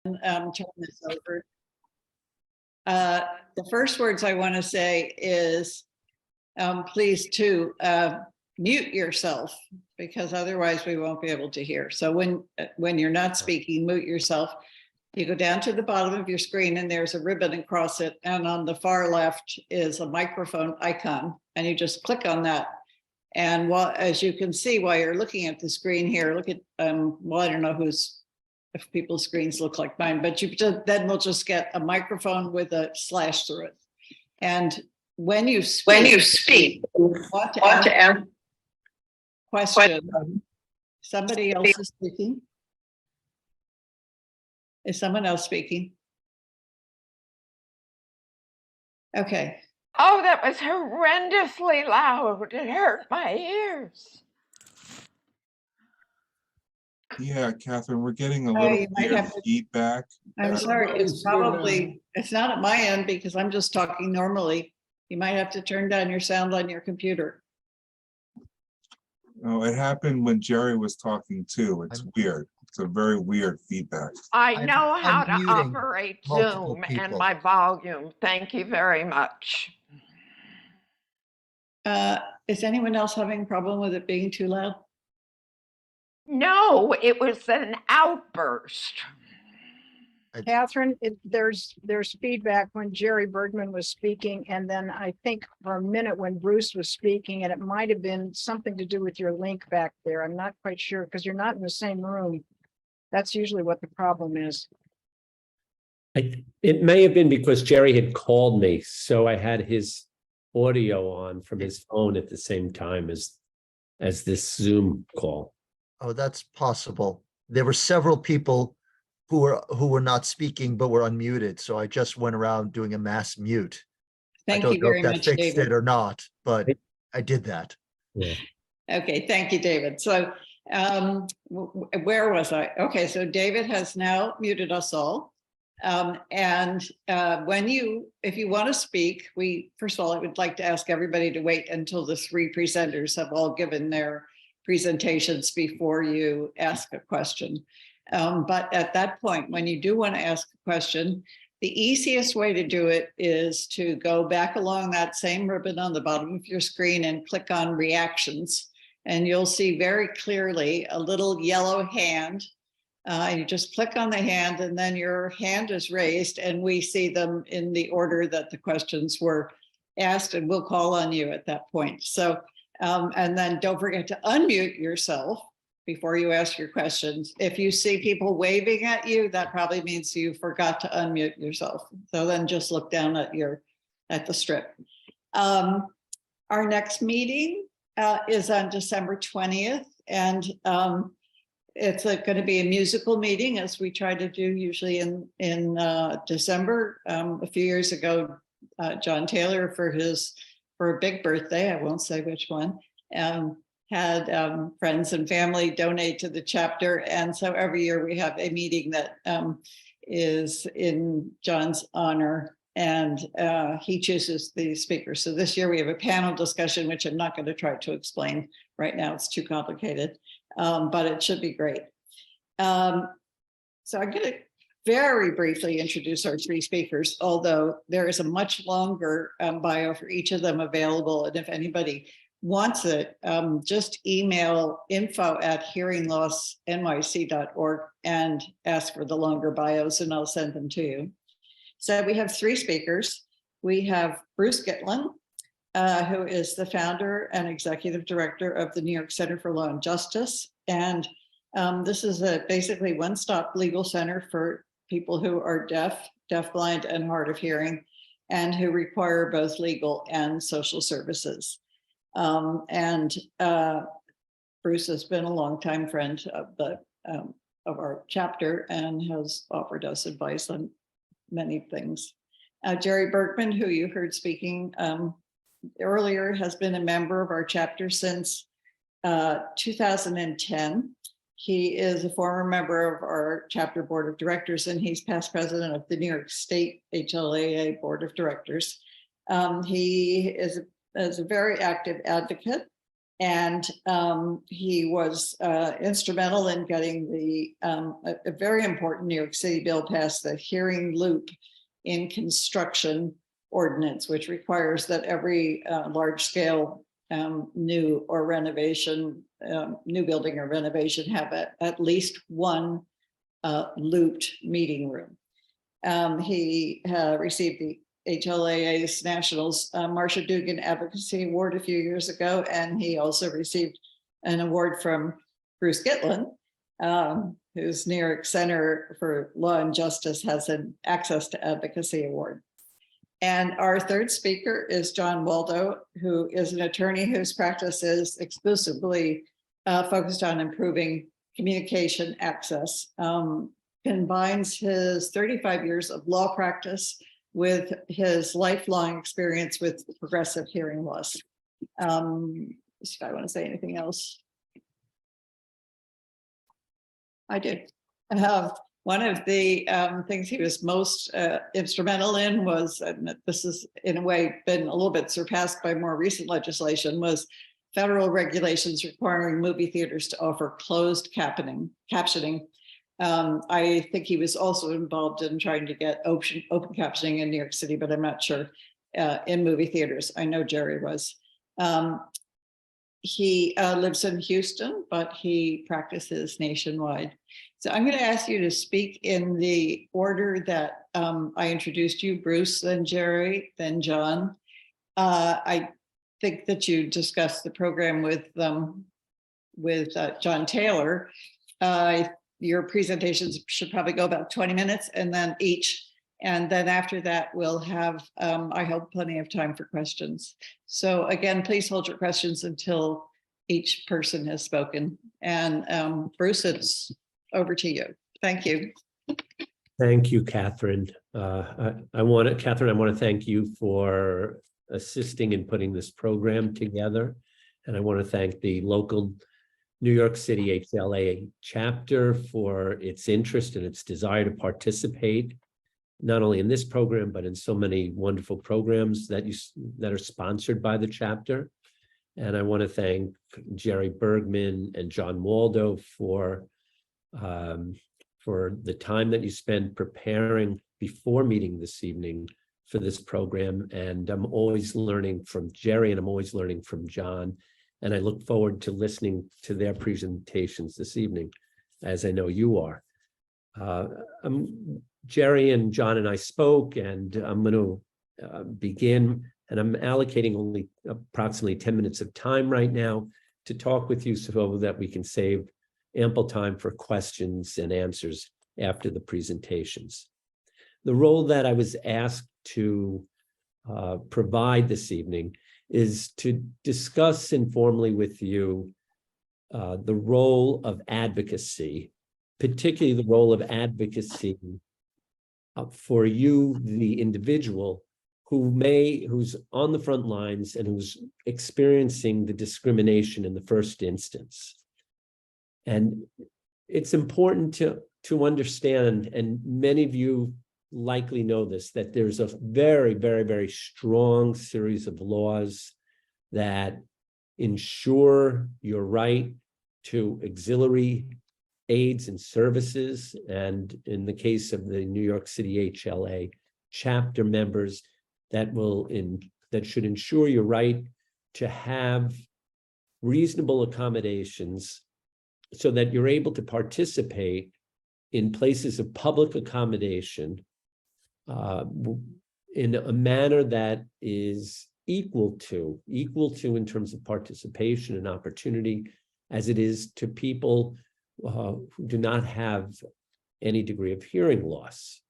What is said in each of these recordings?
turn this over. The first words I want to say is please to mute yourself, because otherwise we won't be able to hear. So when you're not speaking, mute yourself. You go down to the bottom of your screen and there's a ribbon across it. And on the far left is a microphone icon. And you just click on that. And as you can see, while you're looking at the screen here, look at, well, I don't know if people's screens look like mine, but then we'll just get a microphone with a slash through it. And when you speak, want to ask question. Somebody else is speaking. Is someone else speaking? Okay. Oh, that was horrendously loud. It hurt my ears. Yeah, Catherine, we're getting a little weird feedback. I'm sorry, it's not at my end because I'm just talking normally. You might have to turn down your sound on your computer. Oh, it happened when Jerry was talking too. It's weird. It's a very weird feedback. I know how to operate Zoom and my volume. Thank you very much. Is anyone else having a problem with it being too loud? No, it was an outburst. Catherine, there's feedback when Jerry Bergman was speaking, and then I think for a minute when Bruce was speaking, and it might have been something to do with your link back there. I'm not quite sure because you're not in the same room. That's usually what the problem is. It may have been because Jerry had called me, so I had his audio on from his phone at the same time as this Zoom call. Oh, that's possible. There were several people who were not speaking but were unmuted, so I just went around doing a mass mute. Thank you very much, David. Fixed it or not, but I did that. Yeah. Okay, thank you, David. So where was I? Okay, so David has now muted us all. If you want to speak, first of all, I would like to ask everybody to wait until the three presenters have all given their presentations before you ask a question. But at that point, when you do want to ask a question, the easiest way to do it is to go back along that same ribbon on the bottom of your screen and click on reactions. And you'll see very clearly a little yellow hand. You just click on the hand and then your hand is raised and we see them in the order that the questions were asked, and we'll call on you at that point. So, and then don't forget to unmute yourself before you ask your questions. If you see people waving at you, that probably means you forgot to unmute yourself. So then just look down at the strip. Our next meeting is on December 20th, and it's going to be a musical meeting, as we try to do usually in December. A few years ago, John Taylor, for a big birthday, I won't say which one, had friends and family donate to the chapter, and so every year we have a meeting that is in John's honor. And he chooses the speakers. So this year we have a panel discussion, which I'm not going to try to explain right now. It's too complicated, but it should be great. So I'm going to very briefly introduce our three speakers, although there is a much longer bio for each of them available. And if anybody wants it, just email info@hearinglossnyc.org and ask for the longer bios, and I'll send them to you. So we have three speakers. We have Bruce Gitlin, who is the founder and executive director of the New York Center for Law and Justice. And this is a basically one-stop legal center for people who are deaf, deafblind, and hard of hearing, and who require both legal and social services. Bruce has been a longtime friend of our chapter and has offered us advice on many things. Jerry Bergman, who you heard speaking earlier, has been a member of our chapter since 2010. He is a former member of our chapter board of directors, and he's past president of the New York State HLAA board of directors. He is a very active advocate And he was instrumental in getting a very important New York City bill passed, the hearing loop in construction ordinance, which requires that every large scale new or renovation, new building or renovation have at least one looped meeting room. He received the HLAA's Nationals Marsha Dugan Advocacy Award a few years ago, and he also received an award from Bruce Gitlin, whose New York Center for Law and Justice has an Access to Advocacy Award. And our third speaker is John Waldo, who is an attorney whose practice is exclusively focused on improving communication access, combines his 35 years of law practice with his lifelong experience with progressive hearing loss. If I want to say anything else. I did. One of the things he was most instrumental in was, and this is in a way been a little bit surpassed by more recent legislation, was federal regulations requiring movie theaters to offer closed captioning. I think he was also involved in trying to get open captioning in New York City, but I'm not sure in movie theaters. I know Jerry was. He lives in Houston, but he practices nationwide. So I'm going to ask you to speak in the order that I introduced you, Bruce, then Jerry, then John. I think that you discussed the program with John Taylor. Your presentations should probably go about 20 minutes and then each. And then after that, we'll have, I hope, plenty of time for questions. So again, please hold your questions until each person has spoken. And Bruce, it's over to you. Thank you. Thank you, Catherine. Catherine, I want to thank you for assisting in putting this program together. And I want to thank the local New York City HLAA chapter for its interest and its desire to participate, not only in this program, but in so many wonderful programs that are sponsored by the chapter. And I want to thank Jerry Bergman and John Waldo for the time that you spent preparing before meeting this evening for this program. And I'm always learning from Jerry, and I'm always learning from John. And I look forward to listening to their presentations this evening, as I know you are. Jerry and John and I spoke, and I'm going to begin, and I'm allocating only approximately 10 minutes of time right now to talk with you so that we can save ample time for questions and answers after the presentations. The role that I was asked to provide this evening is to discuss informally with you the role of advocacy, particularly the role of advocacy for you, the individual who's on the front lines and who's experiencing the discrimination in the first instance. And it's important to understand, and many of you likely know this, that there's a very, very, very strong series of laws that ensure your right to auxiliary aids and services. And in the case of the New York City HLA chapter members, that should ensure your right to have reasonable accommodations so that you're able to participate in places of public accommodation in a manner that is equal to in terms of participation and opportunity as it is to people who do not have any degree of hearing loss.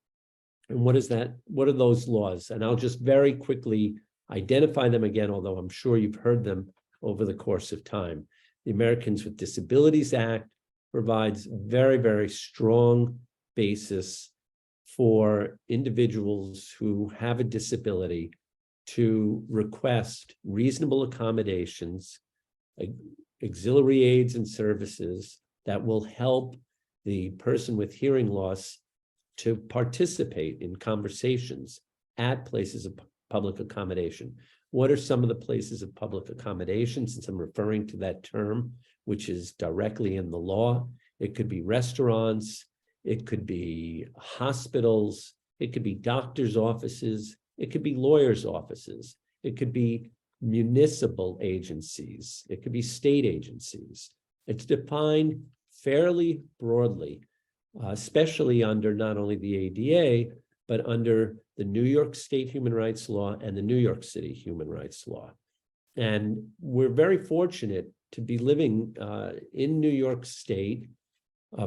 And what is that? What are those laws? And I'll just very quickly identify them again, although I'm sure you've heard them over the course of time. The Americans with Disabilities Act provides very, very strong basis for individuals who have a disability to request reasonable accommodations, auxiliary aids and services that will help the person with hearing loss to participate in conversations at places of public accommodation. What are some of the places of public accommodation, since I'm referring to that term, which is directly in the law? It could be restaurants, it could be hospitals, it could be doctors' offices, it could be lawyers' offices, it could be municipal agencies, it could be state agencies. It's defined fairly broadly, especially under not only the ADA, but under the New York State Human Rights Law and the New York City Human Rights Law. And we're very fortunate to be living in New York State,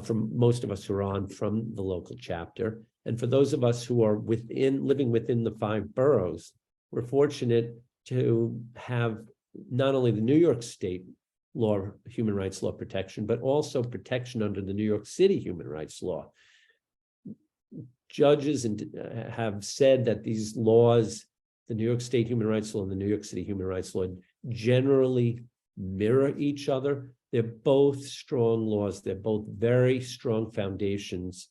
from most of us who are on from the local chapter. And for those of us who are living within the 5 boroughs, we're fortunate to have not only the New York State law, human rights law protection, but also protection under the New York City human rights law. Judges have said that these laws, the New York State human rights law and the New York City human rights law, generally mirror each other. They're both strong laws. They're both very strong foundations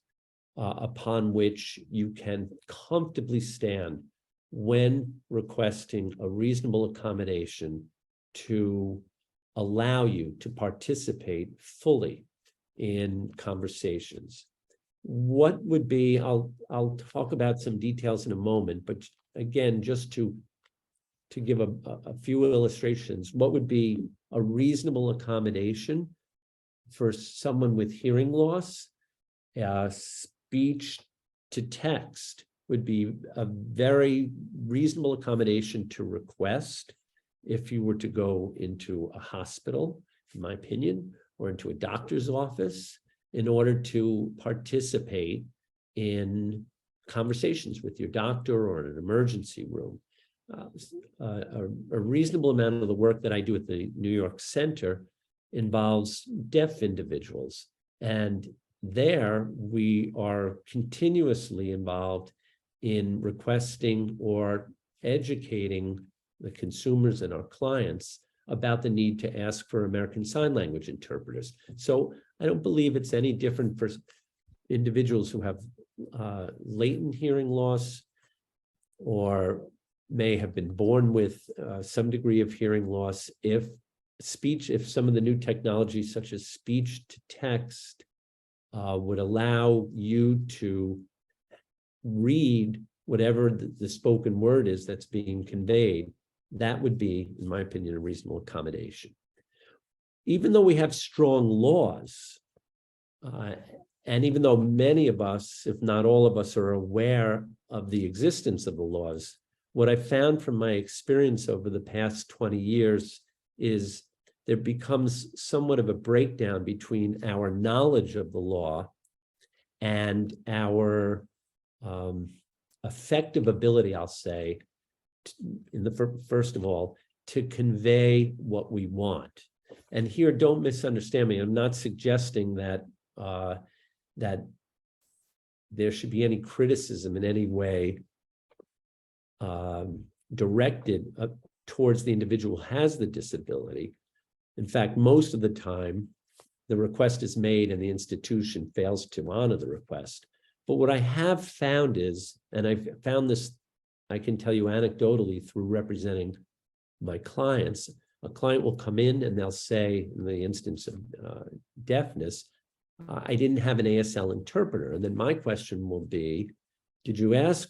upon which you can comfortably stand when requesting a reasonable accommodation to allow you to participate fully in conversations. What would be, I'll talk about some details in a moment, but again, just to give a few illustrations, what would be a reasonable accommodation for someone with hearing loss? Speech to text would be a very reasonable accommodation to request if you were to go into a hospital, in my opinion, or into a doctor's office in order to participate in conversations with your doctor or in an emergency room. A reasonable amount of the work that I do at the New York Center involves deaf individuals. And there we are continuously involved in requesting or educating the consumers and our clients about the need to ask for American Sign Language interpreters. So I don't believe it's any different for individuals who have latent hearing loss or may have been born with some degree of hearing loss. If some of the new technologies such as speech to text would allow you to read whatever the spoken word is that's being conveyed, that would be, in my opinion, a reasonable accommodation. Even though we have strong laws, and even though many of us, if not all of us, are aware of the existence of the laws, what I found from my experience over the past 20 years is there becomes somewhat of a breakdown between our knowledge of the law and our effective ability, I'll say, first of all, to convey what we want. And here, don't misunderstand me. I'm not suggesting that that there should be any criticism in any way directed towards the individual who has the disability. In fact, most of the time, the request is made and the institution fails to honor the request. But what I have found is, and I've found this, I can tell you anecdotally through representing my clients, a client will come in and they'll say, in the instance of deafness, I didn't have an ASL interpreter. And then my question will be, did you ask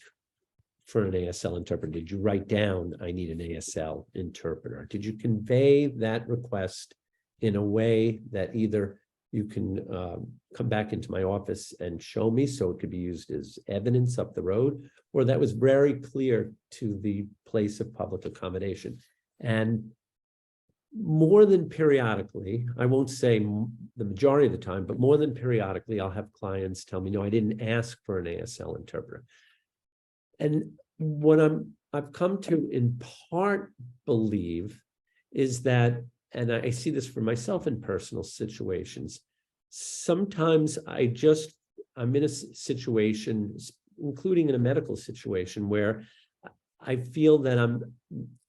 for an ASL interpreter? Did you write down, I need an ASL interpreter? Did you convey that request in a way that either you can come back into my office and show me so it could be used as evidence up the road, or that was very clear to the place of public accommodation? And more than periodically, I won't say the majority of the time, but more than periodically, I'll have clients tell me, no, I didn't ask for an ASL interpreter. And what I've come to in part believe is that, and I see this for myself in personal situations, sometimes I'm in a situation, including in a medical situation, where I feel that I'm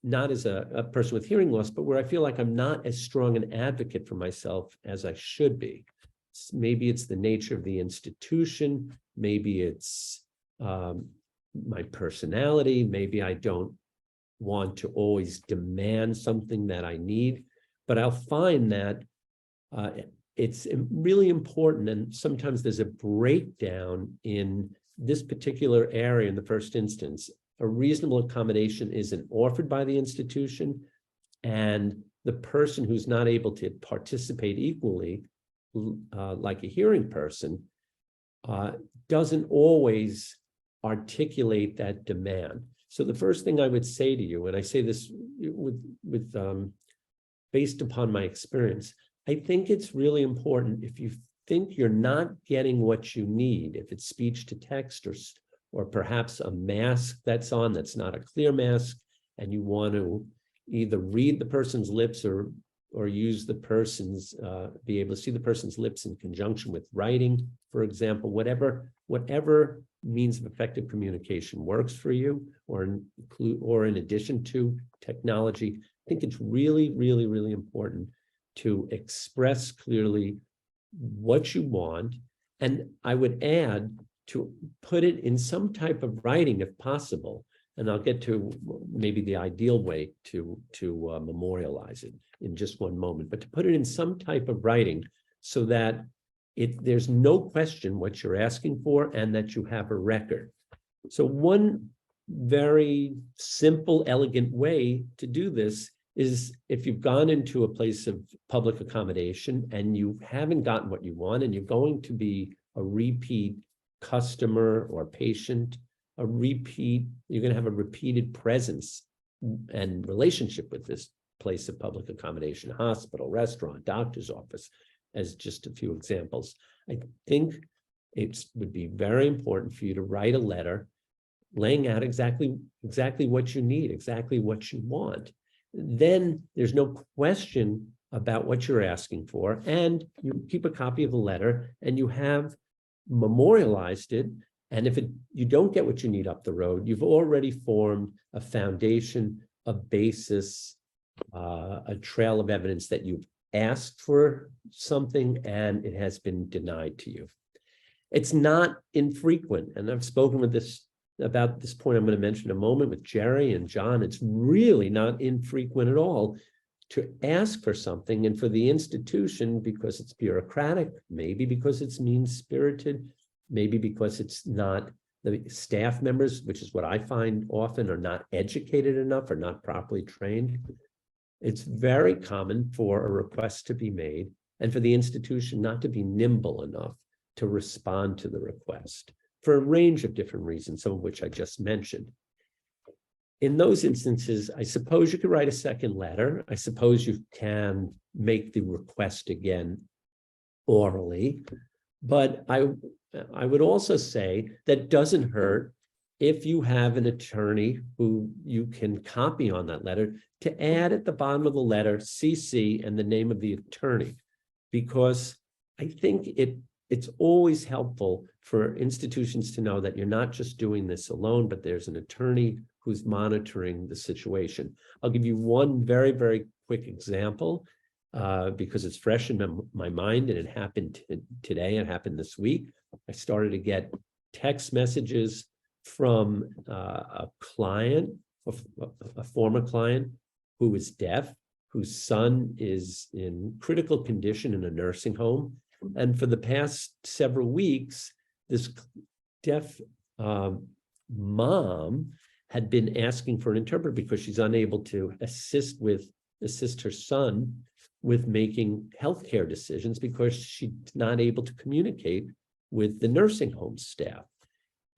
not as a person with hearing loss, but where I feel like I'm not as strong an advocate for myself as I should be. Maybe it's the nature of the institution, maybe it's my personality, maybe I don't want to always demand something that I need, but I'll find that it's really important, and sometimes there's a breakdown in this particular area in the first instance. A reasonable accommodation isn't offered by the institution, and the person who's not able to participate equally, like a hearing person, doesn't always articulate that demand. So the first thing I would say to you, and I say this based upon my experience, I think it's really important, if you think you're not getting what you need, if it's speech to text or perhaps a mask that's on that's not a clear mask, and you want to either read the person's lips or use the person's, be able to see the person's lips in conjunction with writing, for example, whatever means of effective communication works for you, or in addition to technology, I think it's really, really, really important to express clearly what you want. And I would add to put it in some type of writing if possible. And I'll get to maybe the ideal way to memorialize it in just one moment, but to put it in some type of writing so that there's no question what you're asking for and that you have a record. So one very simple, elegant way to do this is if you've gone into a place of public accommodation and you haven't gotten what you want, and you're going to be a repeat customer or patient, you're going to have a repeated presence and relationship with this place of public accommodation, hospital, restaurant, doctor's office, as just a few examples. I think it would be very important for you to write a letter laying out exactly what you need, exactly what you want. Then there's no question about what you're asking for, and you keep a copy of the letter and you have memorialized it. And if you don't get what you need up the road, you've already formed a foundation, a basis, a trail of evidence that you've asked for something and it has been denied to you. It's not infrequent, and I've spoken about this point I'm going to mention in a moment with Jerry and John. It's really not infrequent at all to ask for something, and for the institution, because it's bureaucratic, maybe because it's mean-spirited, maybe because it's not, the staff members, which is what I find often, are not educated enough or not properly trained. It's very common for a request to be made and for the institution not to be nimble enough to respond to the request for a range of different reasons, some of which I just mentioned. In those instances, I suppose you could write a second letter. I suppose you can make the request again orally, but I would also say that doesn't hurt if you have an attorney who you can copy on that letter to add at the bottom of the letter CC and the name of the attorney, because I think it's always helpful for institutions to know that you're not just doing this alone, but there's an attorney who's monitoring the situation. I'll give you one very, very quick example because it's fresh in my mind, and it happened today, it happened this week. I started to get text messages from a client, a former client who is deaf, whose son is in critical condition in a nursing home. And for the past several weeks, this deaf mom had been asking for an interpreter because she's unable to assist her son with making healthcare decisions because she's not able to communicate with the nursing home staff.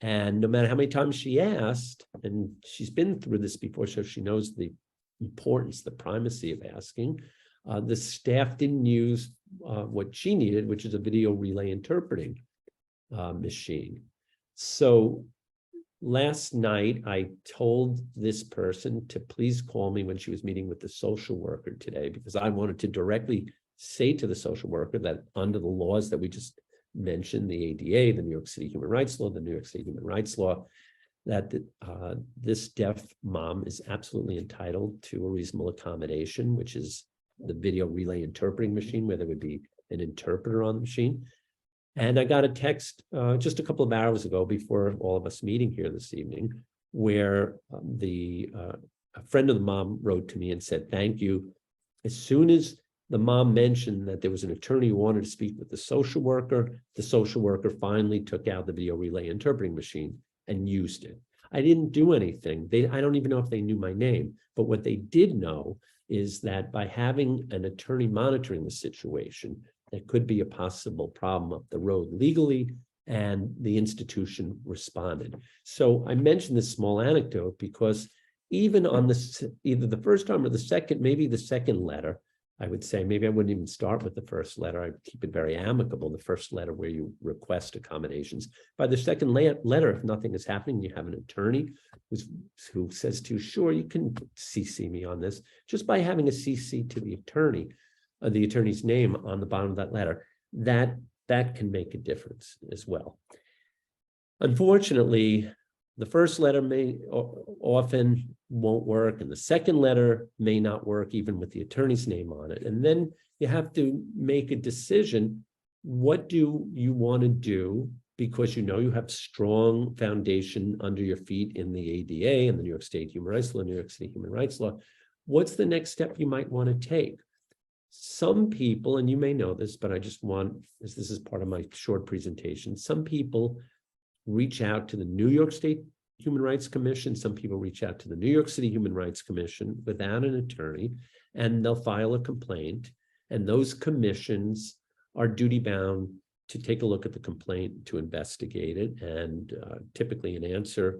And no matter how many times she asked, and she's been through this before, so she knows the importance, the primacy of asking, the staff didn't use what she needed, which is a video relay interpreting machine. So last night, I told this person to please call me when she was meeting with the social worker today, because I wanted to directly say to the social worker that under the laws that we just mentioned, the ADA, the New York City Human Rights Law, the New York City Human Rights Law, that this deaf mom is absolutely entitled to a reasonable accommodation, which is the video relay interpreting machine, where there would be an interpreter on the machine. And I got a text just a couple of hours ago before all of us meeting here this evening, where a friend of the mom wrote to me and said, thank you. As soon as the mom mentioned that there was an attorney who wanted to speak with the social worker finally took out the video relay interpreting machine and used it. I didn't do anything. I don't even know if they knew my name, but what they did know is that by having an attorney monitoring the situation, there could be a possible problem up the road legally, and the institution responded. So I mentioned this small anecdote because even on this, either the first time or the second, maybe the second letter, I would say, maybe I wouldn't even start with the first letter. I'd keep it very amicable, the first letter where you request accommodations. By the second letter, if nothing is happening, you have an attorney who says to you, sure, you can CC me on this. Just by having a CC to the attorney's name on the bottom of that letter, that can make a difference as well. Unfortunately, the first letter often won't work, and the second letter may not work even with the attorney's name on it. And then you have to make a decision. What do you want to do? Because you know you have strong foundation under your feet in the ADA and the New York State Human Rights Law, New York City Human Rights Law. What's the next step you might want to take? Some people, and you may know this, but I just want, as this is part of my short presentation, some people reach out to the New York State Human Rights Commission. Some people reach out to the New York City Human Rights Commission without an attorney, and they'll file a complaint. And those commissions are duty bound to take a look at the complaint, to investigate it. And typically an answer,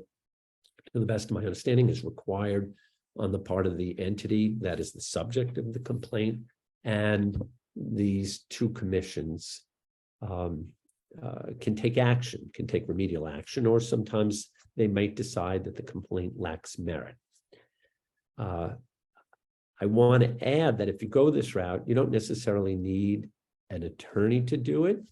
to the best of my understanding, is required on the part of the entity that is the subject of the complaint. And these two commissions can take action, can take remedial action, or sometimes they might decide that the complaint lacks merit. I want to add that if you go this route, you don't necessarily need an attorney to do it,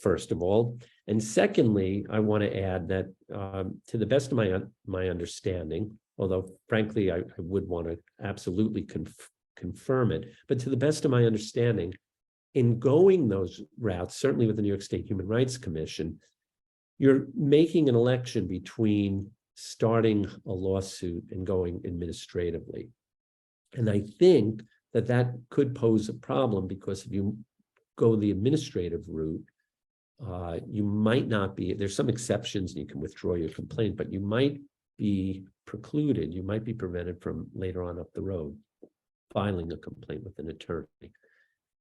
first of all. And secondly, I want to add that to the best of my understanding, although frankly, I would want to absolutely confirm it, but to the best of my understanding, in going those routes, certainly with the New York State Human Rights Commission, you're making an election between starting a lawsuit and going administratively. And I think that could pose a problem, because if you go the administrative route, you might not be, there's some exceptions and you can withdraw your complaint, but you might be precluded, you might be prevented from later on up the road filing a complaint with an attorney.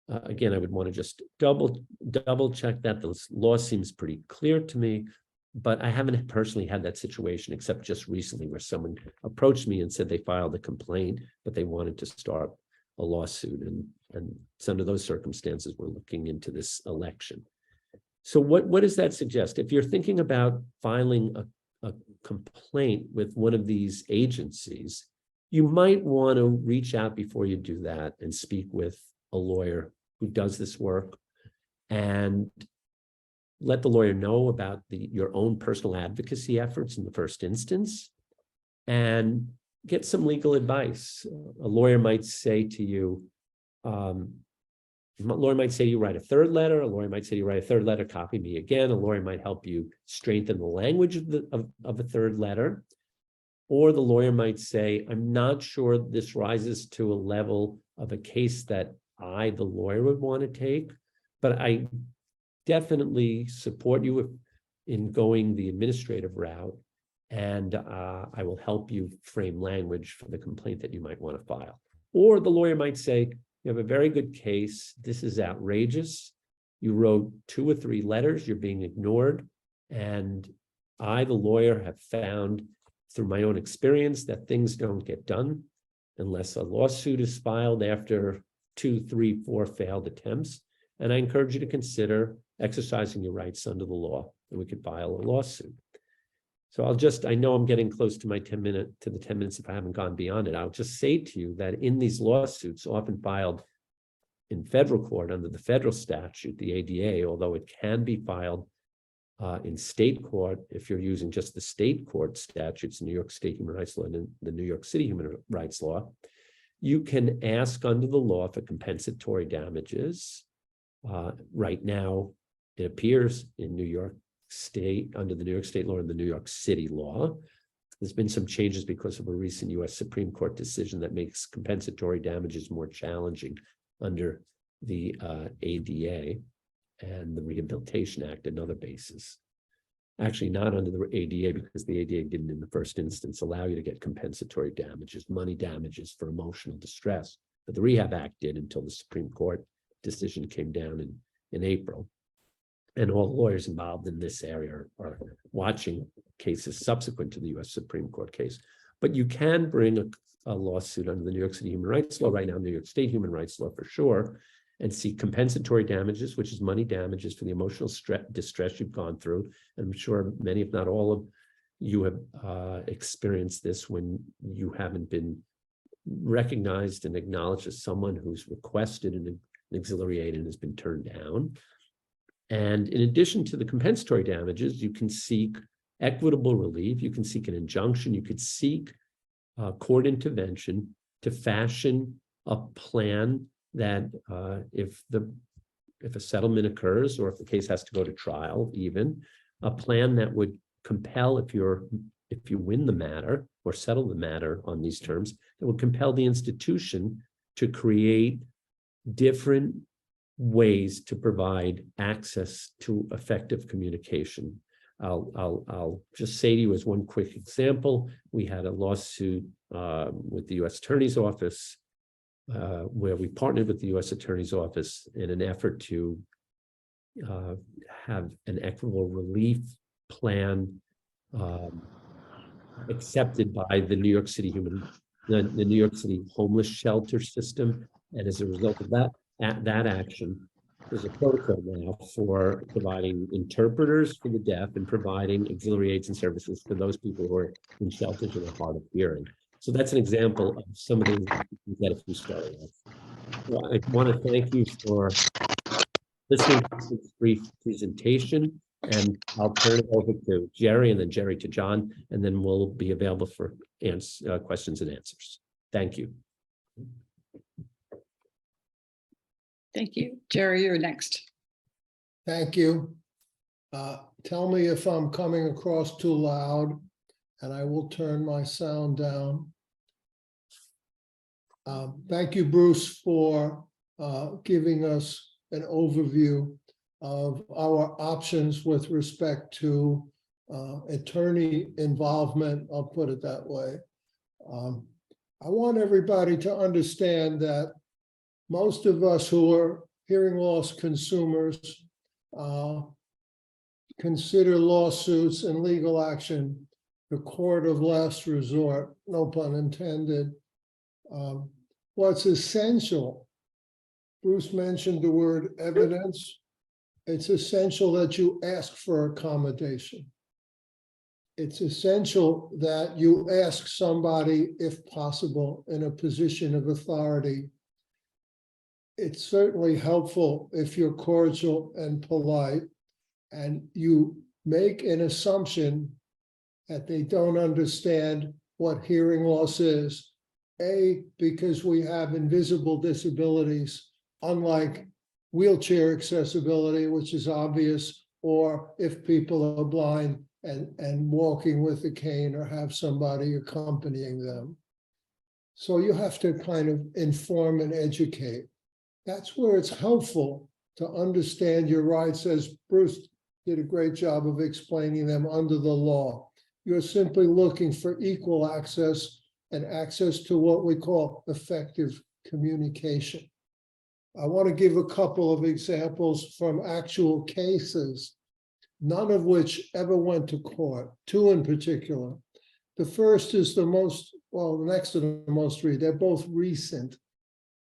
Again, I would want to just double check that. The law seems pretty clear to me, but I haven't personally had that situation except just recently, where someone approached me and said they filed a complaint, but they wanted to start a lawsuit. And so under those circumstances, we're looking into this election. So what does that suggest? If you're thinking about filing a complaint with one of these agencies, you might want to reach out before you do that and speak with a lawyer who does this work, and let the lawyer know about your own personal advocacy efforts in the first instance, and get some legal advice. A lawyer might say to you, you write a third letter. A lawyer might say you write a third letter, copy me again. A lawyer might help you strengthen the language of a third letter. Or the lawyer might say, I'm not sure this rises to a level of a case that I, the lawyer, would want to take, but I definitely support you in going the administrative route, and I will help you frame language for the complaint that you might want to file. Or the lawyer might say, you have a very good case. This is outrageous. You wrote 2 or 3 letters. You're being ignored. And I, the lawyer, have found through my own experience that things don't get done unless a lawsuit is filed after 2, 3, 4 failed attempts. And I encourage you to consider exercising your rights under the law, and we could file a lawsuit. So I know I'm getting close to my 10 minutes if I haven't gone beyond it. I'll just say to you that in these lawsuits, often filed in federal court under the federal statute, the ADA, although it can be filed in state court if you're using just the state court statutes, New York State Human Rights Law and the New York City Human Rights Law, you can ask under the law for compensatory damages. Right now, it appears in New York State, under the New York State law and the New York City law, There's been some changes because of a recent US Supreme Court decision that makes compensatory damages more challenging under the ADA and the Rehabilitation Act and other bases. Actually, not under the ADA, because the ADA didn't in the first instance allow you to get compensatory damages, money damages for emotional distress. But the Rehab Act did until the Supreme Court decision came down in April. And all lawyers involved in this area are watching cases subsequent to the US Supreme Court case. But you can bring a lawsuit under the New York City Human Rights Law right now, New York State Human Rights Law for sure, and seek compensatory damages, which is money damages for the emotional distress you've gone through. And I'm sure many, if not all of you have experienced this when you haven't been recognized and acknowledged as someone who's requested an auxiliary aid and has been turned down. And in addition to the compensatory damages, you can seek equitable relief, you can seek an injunction, you could seek court intervention to fashion a plan that if a settlement occurs, or if the case has to go to trial, even a plan that would compel, if you win the matter or settle the matter on these terms, it would compel the institution to create different ways to provide access to effective communication. I'll just say to you as one quick example, we had a lawsuit with the U.S. Attorney's Office where we partnered with the U.S. Attorney's Office in an effort to have an equitable relief plan accepted by the New York City the New York City homeless shelter system. And as a result of that action, there's a protocol now for providing interpreters for the deaf and providing auxiliary aids and services for those people who are in shelters and are hard of hearing. So that's an example of some of the things we get if we start with. Well, I want to thank you for listening to this brief presentation, and I'll turn it over to Jerry, and then Jerry to John, and then we'll be available for questions and answers. Thank you. Thank you. Jerry, you're next. Thank you. Tell me if I'm coming across too loud, and I will turn my sound down. Thank you, Bruce, for giving us an overview of our options with respect to attorney involvement. I'll put it that way. I want everybody to understand that most of us who are hearing loss consumers consider lawsuits and legal action the court of last resort, no pun intended. What's essential, Bruce mentioned the word evidence. It's essential that you ask for accommodation. It's essential that you ask somebody, if possible, in a position of authority. It's certainly helpful if you're cordial and polite and you make an assumption that they don't understand what hearing loss is. A, because we have invisible disabilities, unlike wheelchair accessibility, which is obvious, or if people are blind and walking with a cane or have somebody accompanying them. So you have to kind of inform and educate. That's where it's helpful to understand your rights, as Bruce did a great job of explaining them under the law. You're simply looking for equal access and access to what we call effective communication. I want to give a couple of examples from actual cases, none of which ever went to court, two in particular. The first is the most, well, the next to the most recent, they're both recent.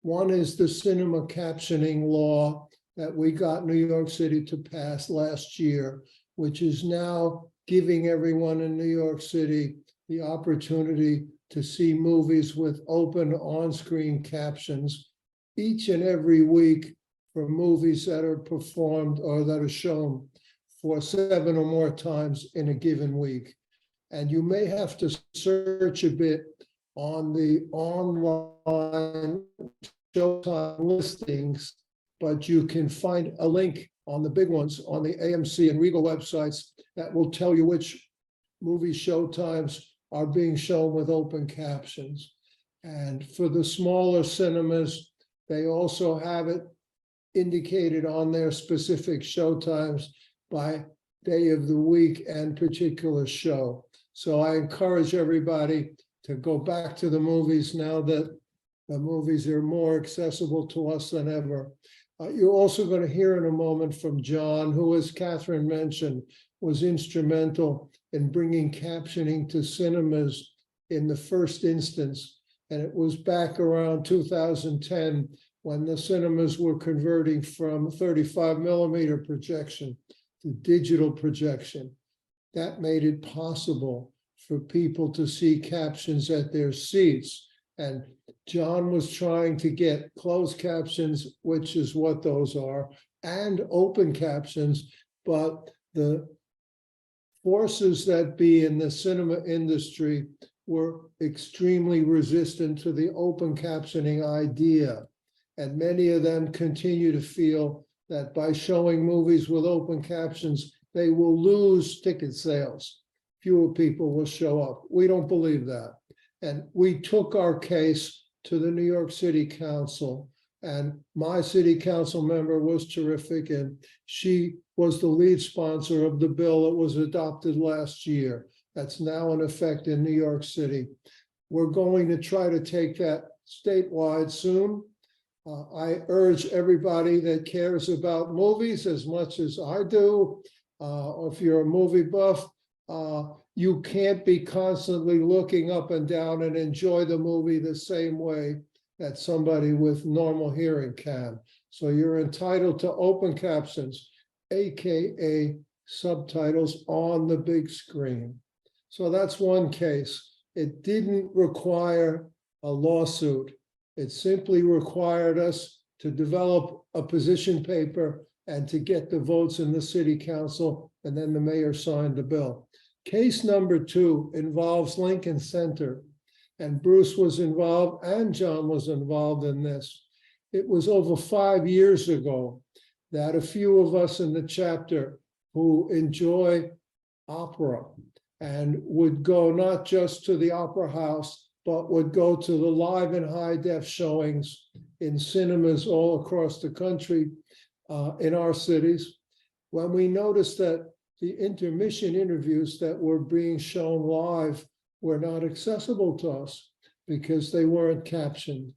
One is the cinema captioning law that we got New York City to pass last year, which is now giving everyone in New York City the opportunity to see movies with open on-screen captions each and every week for movies that are performed or that are shown for 7 or more times in a given week. And you may have to search a bit on the online Showtime listings, but you can find a link on the big ones on the AMC and Regal websites that will tell you which movie showtimes are being shown with open captions. And for the smaller cinemas, they also have it indicated on their specific show times by day of the week and particular show. So I encourage everybody to go back to the movies now that the movies are more accessible to us than ever. You're also going to hear in a moment from John, who, as Catherine mentioned, was instrumental in bringing captioning to cinemas in the first instance. And it was back around 2010 when the cinemas were converting from 35mm projection to digital projection. That made it possible for people to see captions at their seats. And John was trying to get closed captions, which is what those are, and open captions, but the forces that be in the cinema industry were extremely resistant to the open captioning idea. And many of them continue to feel that by showing movies with open captions, they will lose ticket sales. Fewer people will show up. We don't believe that. And we took our case to the New York City Council, and my city council member was terrific, and she was the lead sponsor of the bill that was adopted last year. That's now in effect in New York City. We're going to try to take that statewide soon. I urge everybody that cares about movies as much as I do, if you're a movie buff, you can't be constantly looking up and down and enjoy the movie the same way that somebody with normal hearing can. So you're entitled to open captions, AKA subtitles on the big screen. So that's one case. It didn't require a lawsuit. It simply required us to develop a position paper and to get the votes in the city council, and then the mayor signed the bill. Case number 2 involves Lincoln Center, and Bruce was involved and John was involved in this. It was over 5 years ago that a few of us in the chapter who enjoy opera and would go not just to the opera house, but would go to the live and high def showings in cinemas all across the country, in our cities, when we noticed that the intermission interviews that were being shown live were not accessible to us because they weren't captioned.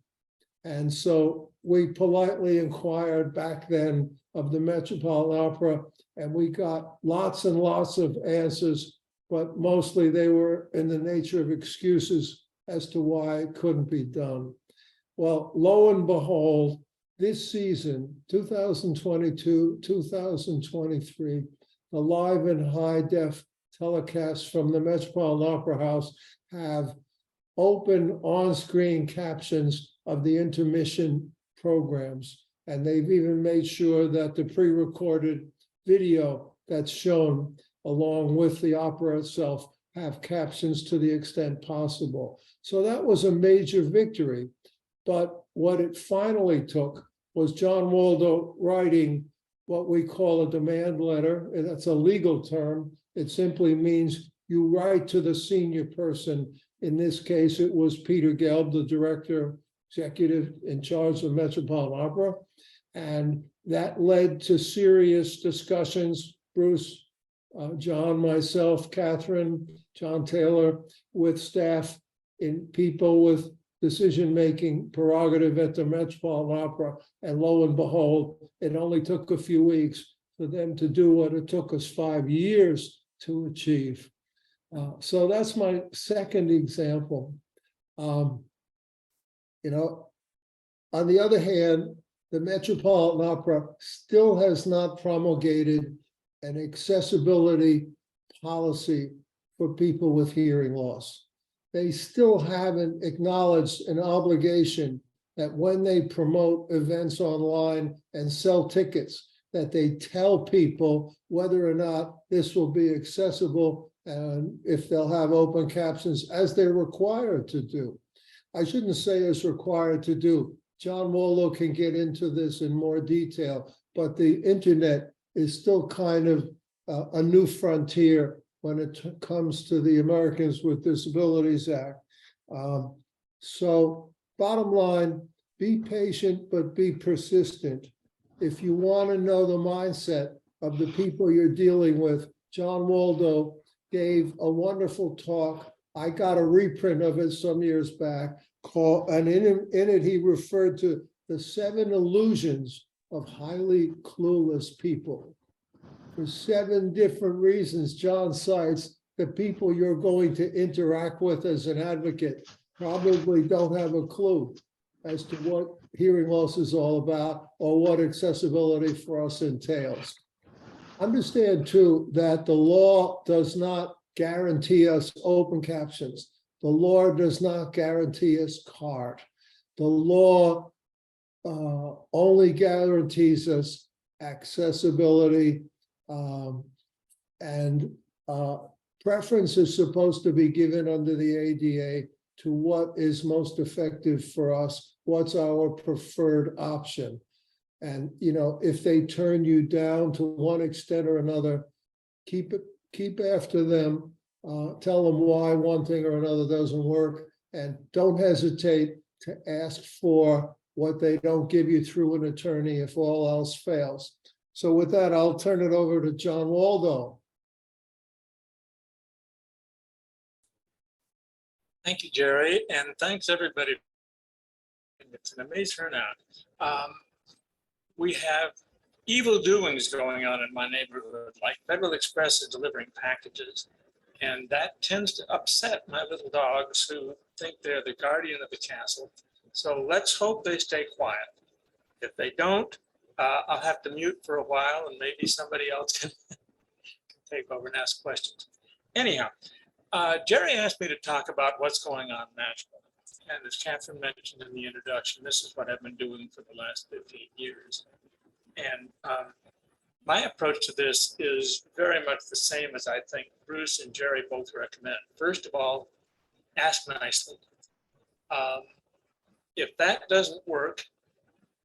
And so we politely inquired back then of the Metropolitan Opera, and we got lots and lots of answers, but mostly they were in the nature of excuses as to why it couldn't be done. Well, lo and behold, this season, 2022, 2023, the live and high def telecasts from the Metropolitan Opera House have open on-screen captions of the intermission programs. And they've even made sure that the pre-recorded video that's shown along with the opera itself have captions to the extent possible. So that was a major victory. But what it finally took was John Waldo writing what we call a demand letter. And that's a legal term. It simply means you write to the senior person. In this case, it was Peter Gelb, the director executive in charge of Metropolitan Opera. And that led to serious discussions, Bruce, John, myself, Catherine, John Taylor, with staff in people with decision-making prerogative at the Metropolitan Opera. And lo and behold, it only took a few weeks for them to do what it took us 5 years to achieve. So that's my second example. On the other hand, the Metropolitan Opera still has not promulgated an accessibility policy for people with hearing loss. They still haven't acknowledged an obligation that when they promote events online and sell tickets, that they tell people whether or not this will be accessible and if they'll have open captions, as they're required to do. I shouldn't say is required to do. John Waldo can get into this in more detail, but the internet is still kind of a new frontier when it comes to the Americans with Disabilities Act. So bottom line, be patient, but be persistent. If you want to know the mindset of the people you're dealing with, John Waldo gave a wonderful talk. I got a reprint of it some years back, and in it he referred to the 7 illusions of highly clueless people. For 7 different reasons, John cites the people you're going to interact with as an advocate probably don't have a clue as to what hearing loss is all about or what accessibility for us entails. Understand too that the law does not guarantee us open captions. The law does not guarantee us CART. The law only guarantees us accessibility, and preference is supposed to be given under the ADA to what is most effective for us, what's our preferred option. And, you know, if they turn you down to one extent or another, keep after them, tell them why one thing or another doesn't work, and don't hesitate to ask for what they don't give you through an attorney if all else fails. So with that, I'll turn it over to John Waldo. Thank you, Jerry, and thanks everybody. It's an amazing turnout. We have evil doings going on in my neighborhood, like Federal Express is delivering packages, and that tends to upset my little dogs who think they're the guardian of the castle. So let's hope they stay quiet. If they don't, I'll have to mute for a while and maybe somebody else can take over and ask questions. Anyhow, Jerry asked me to talk about what's going on nationally. And as Catherine mentioned in the introduction, this is what I've been doing for the last 15 years. And my approach to this is very much the same as I think Bruce and Jerry both recommend. First of all, ask nicely. If that doesn't work,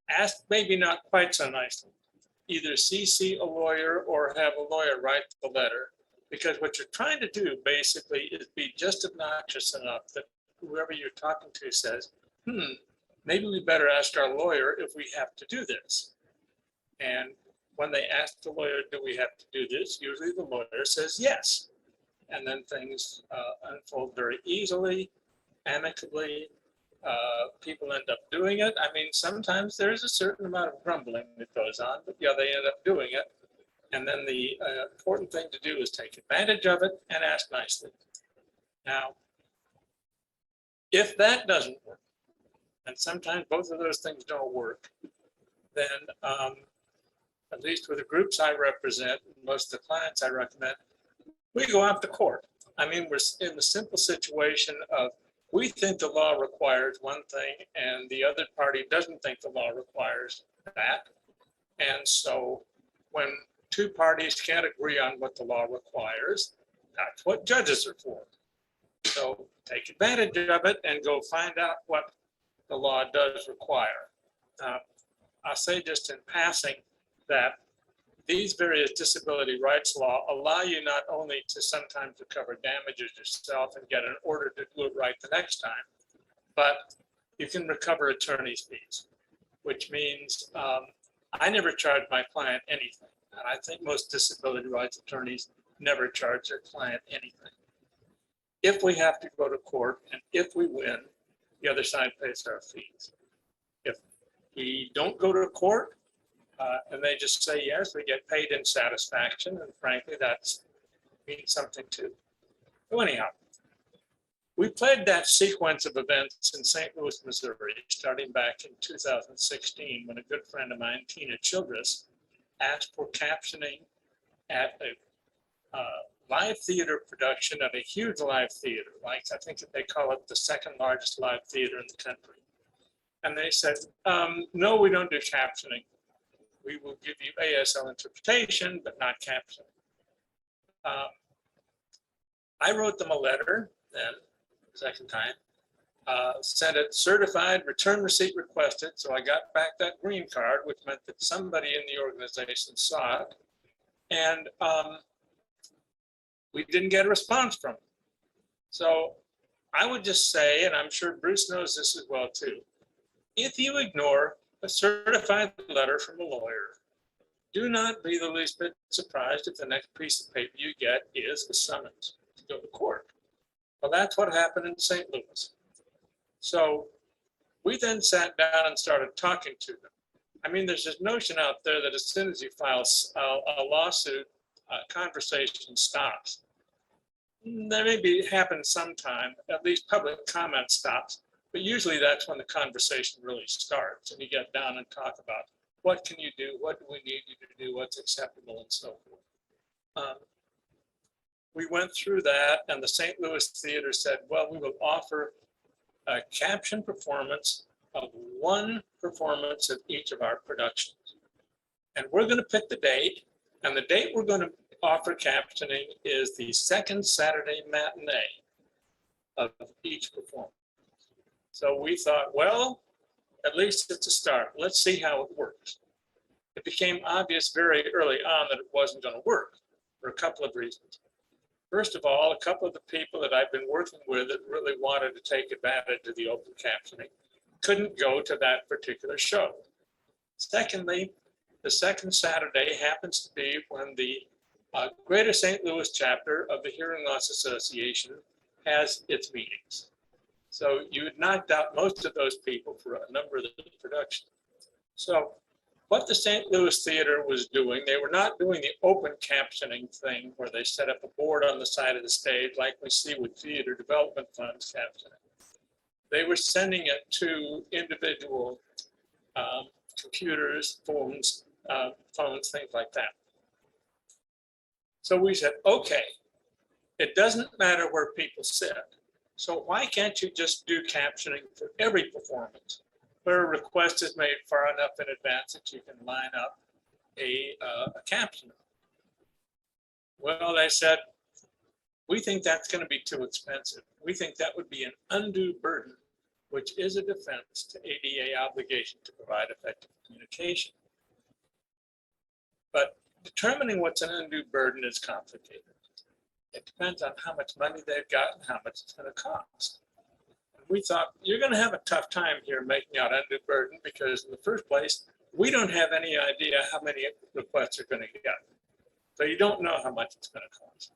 ask maybe not quite so nicely. Either CC a lawyer or have a lawyer write the letter, because what you're trying to do basically is be just obnoxious enough that whoever you're talking to says, maybe we better ask our lawyer if we have to do this. And when they ask the lawyer, do we have to do this? Usually the lawyer says yes. And then things unfold very easily, amicably. People end up doing it. I mean, sometimes there's a certain amount of grumbling that goes on, but yeah, they end up doing it. And then the important thing to do is take advantage of it and ask nicely. Now, if that doesn't work, and sometimes both of those things don't work, then at least with the groups I represent, most of the clients I recommend, we go out to court. I mean, we're in the simple situation of we think the law requires one thing and the other party doesn't think the law requires that. And so when 2 parties can't agree on what the law requires, that's what judges are for. So take advantage of it and go find out what the law does require. I'll say just in passing that these various disability rights law allow you not only to sometimes recover damages yourself and get an order to do it right the next time, but you can recover attorney's fees, which means I never charge my client anything. And I think most disability rights attorneys never charge their client anything. If we have to go to court and if we win, the other side pays our fees. If we don't go to court, and they just say yes, we get paid in satisfaction, and frankly, that's means something too. So anyhow, we played that sequence of events in St. Louis, Missouri, starting back in 2016, when a good friend of mine, Tina Childress, asked for captioning at a live theater production of a huge live theater, like I think that they call it the 2nd largest live theater in the country. And they said, no, we don't do captioning. We will give you ASL interpretation, but not captioning. I wrote them a letter then, second time, sent it certified, return receipt requested. So I got back that green card, which meant that somebody in the organization saw it. And we didn't get a response from them. So I would just say, and I'm sure Bruce knows this as well too, if you ignore a certified letter from a lawyer, do not be the least bit surprised if the next piece of paper you get is a summons to go to court. Well, that's what happened in St. Louis. So we then sat down and started talking to them. I mean, there's this notion out there that as soon as you file a lawsuit, conversation stops. That may be happen sometime, at least public comment stops, but usually that's when the conversation really starts and you get down and talk about what can you do, what do we need you to do, what's acceptable, and so forth. We went through that, and the St. Louis Theater said, well, we will offer a caption performance of one performance of each of our productions. And we're going to pick the date, and the date we're going to offer captioning is the second Saturday matinee of each performance. So we thought, well, at least it's a start. Let's see how it works. It became obvious very early on that it wasn't going to work for a couple of reasons. First of all, a couple of the people that I've been working with that really wanted to take advantage of the open captioning couldn't go to that particular show. Secondly, the second Saturday happens to be when the Greater St. Louis chapter of the Hearing Loss Association has its meetings. So you had knocked out most of those people for a number of the productions. So what the St. Louis Theater was doing, they were not doing the open captioning thing where they set up a board on the side of the stage like we see with theater development funds captioning. They were sending it to individual computers, phones, things like that. So we said, okay, it doesn't matter where people sit. So why can't you just do captioning for every performance where a request is made far enough in advance that you can line up a captioner? Well, they said, we think that's going to be too expensive. We think that would be an undue burden, which is a defense to ADA obligation to provide effective communication. But determining what's an undue burden is complicated. It depends on how much money they've got and how much it's going to cost. And we thought, you're going to have a tough time here making out undue burden because in the first place, we don't have any idea how many requests are going to get. So you don't know how much it's going to cost.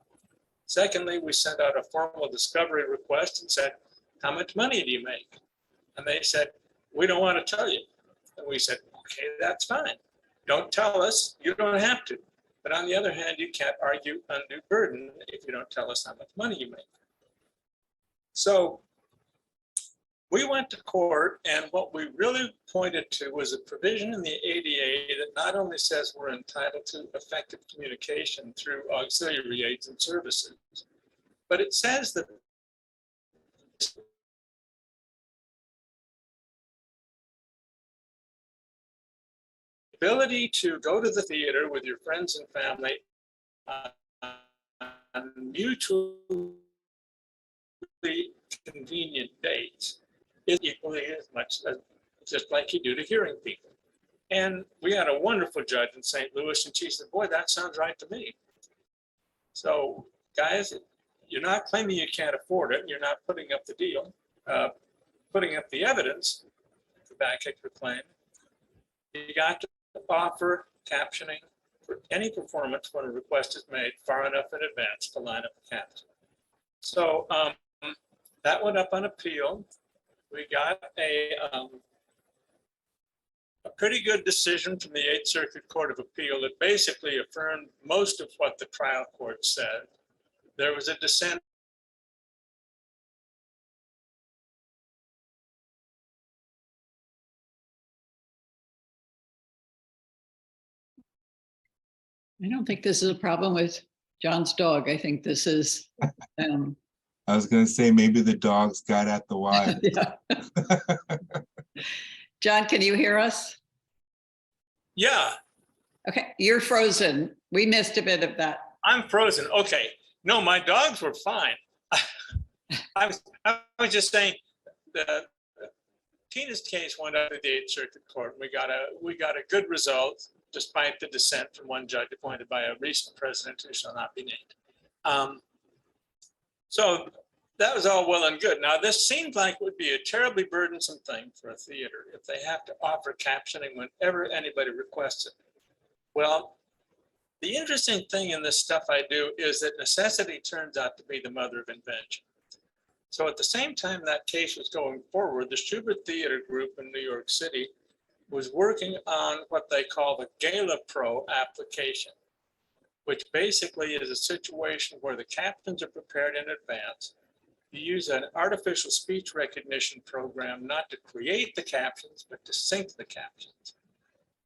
Secondly, we sent out a formal discovery request and said, how much money do you make? And they said, we don't want to tell you. And we said, okay, that's fine. Don't tell us, you don't have to. But on the other hand, you can't argue undue burden if you don't tell us how much money you make. So we went to court, and what we really pointed to was a provision in the ADA that not only says we're entitled to effective communication through auxiliary aids and services, but it says that ability to go to the theater with your friends and family on mutually convenient dates is equally as much as just like you do to hearing people. And we had a wonderful judge in St. Louis, and she said, boy, that sounds right to me. So guys, you're not claiming you can't afford it. You're not putting up the deal, putting up the evidence to back up your claim. You got to offer captioning for any performance when a request is made far enough in advance to line up the caption. So that went up on appeal. We got a pretty good decision from the 8th Circuit Court of Appeal that basically affirmed most of what the trial court said. There was a dissent. I don't think this is a problem with John's dog. I think this is. I was going to say maybe the dogs got at the wire. Yeah. John, can you hear us? Yeah. Okay, you're frozen. We missed a bit of that. I'm frozen. Okay. No, my dogs were fine. I was just saying Tina's case went up to the 8th Circuit Court. We got a good result despite the dissent from one judge appointed by a recent president who shall not be named. So that was all well and good. Now, this seems like it would be a terribly burdensome thing for a theater if they have to offer captioning whenever anybody requests it. Well, the interesting thing in this stuff I do is that necessity turns out to be the mother of invention. So at the same time that case was going forward, the Schubert Theater Group in New York City was working on what they call the Gala Pro application, which basically is a situation where the captions are prepared in advance. You use an artificial speech recognition program not to create the captions, but to sync the captions.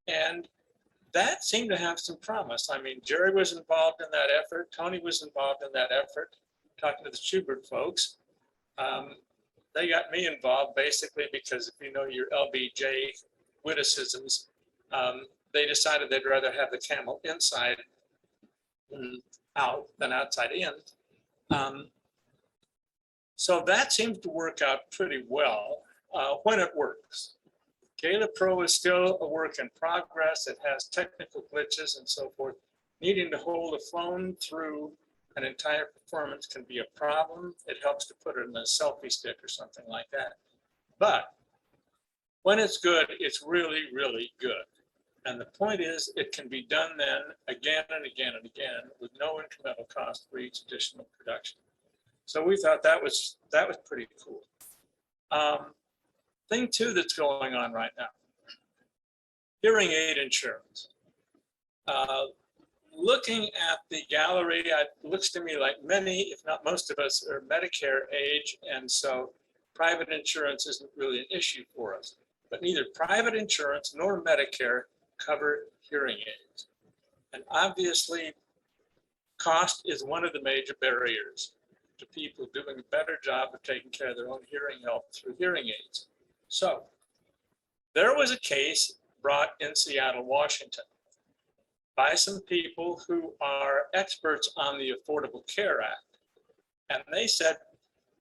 And that seemed to have some promise. I mean, Jerry was involved in that effort. Tony was involved in that effort, talking to the Schubert folks. They got me involved basically because if you know your LBJ witticisms, they decided they'd rather have the camel inside out than outside in. So that seems to work out pretty well when it works. Gala Pro is still a work in progress. It has technical glitches and so forth. Needing to hold a phone through an entire performance can be a problem. It helps to put it in a selfie stick or something like that. But when it's good, it's really, really good. And the point is, it can be done then again and again and again with no incremental cost for each additional production. So we thought that was pretty cool. Thing two that's going on right now, hearing aid insurance. Looking at the gallery, it looks to me like many, if not most of us, are Medicare age, and so private insurance isn't really an issue for us. But neither private insurance nor Medicare cover hearing aids. And obviously, cost is one of the major barriers to people doing a better job of taking care of their own hearing health through hearing aids. So there was a case brought in Seattle, Washington, by some people who are experts on the Affordable Care Act. And they said,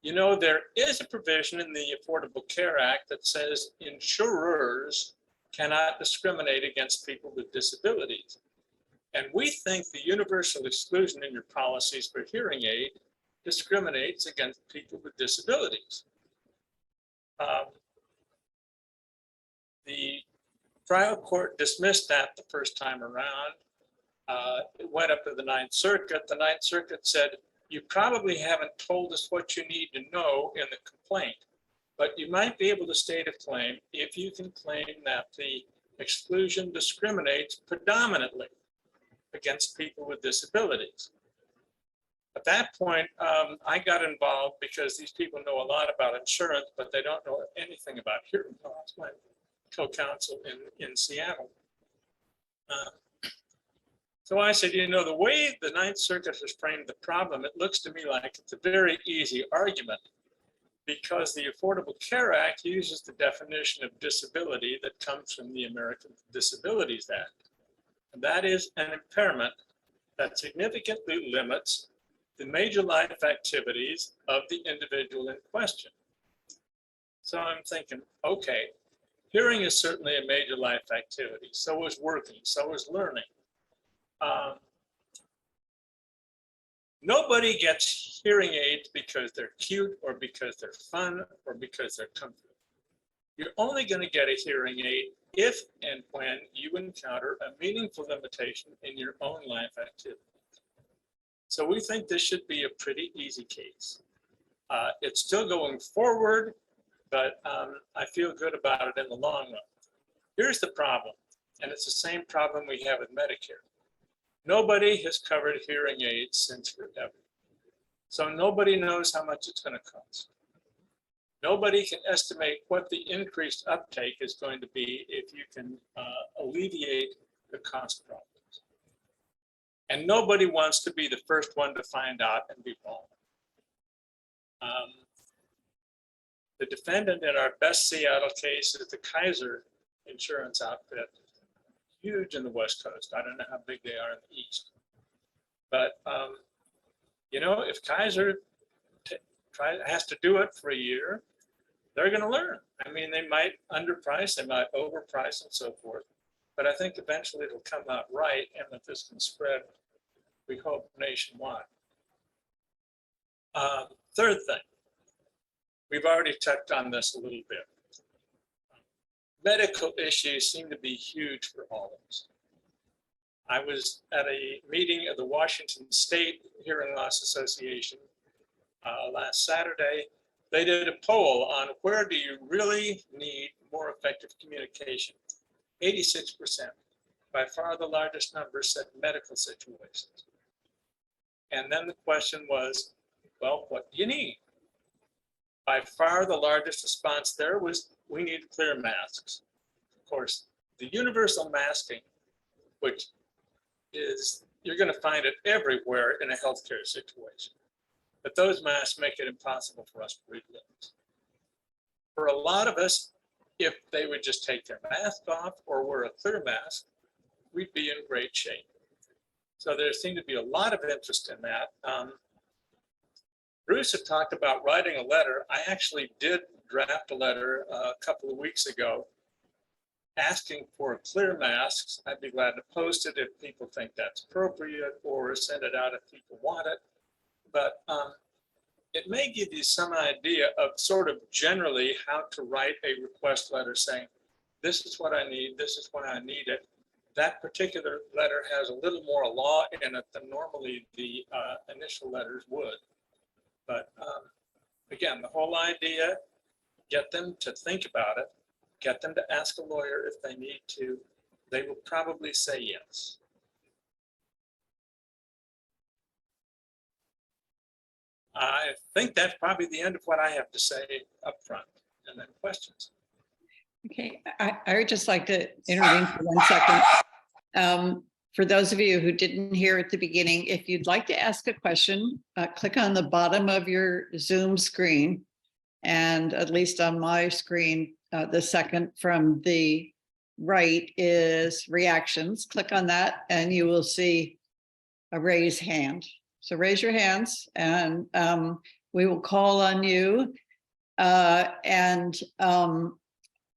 you know, there is a provision in the Affordable Care Act that says insurers cannot discriminate against people with disabilities. And we think the universal exclusion in your policies for hearing aid discriminates against people with disabilities. The trial court dismissed that the first time around. It went up to the Ninth Circuit. The Ninth Circuit said, you probably haven't told us what you need to know in the complaint, but you might be able to state a claim if you can claim that the exclusion discriminates predominantly against people with disabilities. At that point, I got involved because these people know a lot about insurance, but they don't know anything about hearing loss. My co-counsel in Seattle. So I said, you know, the way the Ninth Circuit has framed the problem, it looks to me like it's a very easy argument because the Affordable Care Act uses the definition of disability that comes from the American Disabilities Act. And that is an impairment that significantly limits the major life activities of the individual in question. So I'm thinking, okay, hearing is certainly a major life activity. So is working, so is learning. Nobody gets hearing aids because they're cute or because they're fun or because they're comfortable. You're only going to get a hearing aid if and when you encounter a meaningful limitation in your own life activity. So we think this should be a pretty easy case. It's still going forward, but I feel good about it in the long run. Here's the problem, and it's the same problem we have with Medicare. Nobody has covered hearing aids since forever. So nobody knows how much it's going to cost. Nobody can estimate what the increased uptake is going to be if you can alleviate the cost problems. And nobody wants to be the first one to find out and be wrong. The defendant in our best Seattle case is the Kaiser insurance outfit. Huge in the West Coast. I don't know how big they are in the East. But, you know, if Kaiser has to do it for a year, they're going to learn. I mean, they might underprice, they might overprice and so forth. But I think eventually it'll come out right and that this can spread, we hope, nationwide. Third thing, we've already touched on this a little bit. Medical issues seem to be huge for all of us. I was at a meeting of the Washington State Hearing Loss Association last Saturday. They did a poll on where do you really need more effective communication. 86%, by far the largest number, said medical situations. And then the question was, well, what do you need? By far the largest response there was, we need clear masks. Of course, the universal masking, which is, you're going to find it everywhere in a healthcare situation. But those masks make it impossible for us to breathe lips. For a lot of us, if they would just take their mask off or wear a clear mask, we'd be in great shape. So there seemed to be a lot of interest in that. Bruce had talked about writing a letter. I actually did draft a letter a couple of weeks ago asking for clear masks. I'd be glad to post it if people think that's appropriate, or send it out if people want it. But it may give you some idea of sort of generally how to write a request letter saying, this is what I need, this is when I need it. That particular letter has a little more law in it than normally the initial letters would. But again, the whole idea, get them to think about it, get them to ask a lawyer if they need to. They will probably say yes. I think that's probably the end of what I have to say up front, and then questions. Okay, I would just like to intervene for 1 second. For those of you who didn't hear at the beginning, if you'd like to ask a question, click on the bottom of your Zoom screen. And at least on my screen, the second from the right is reactions. Click on that and you will see a raise hand. So raise your hands and we will call on you and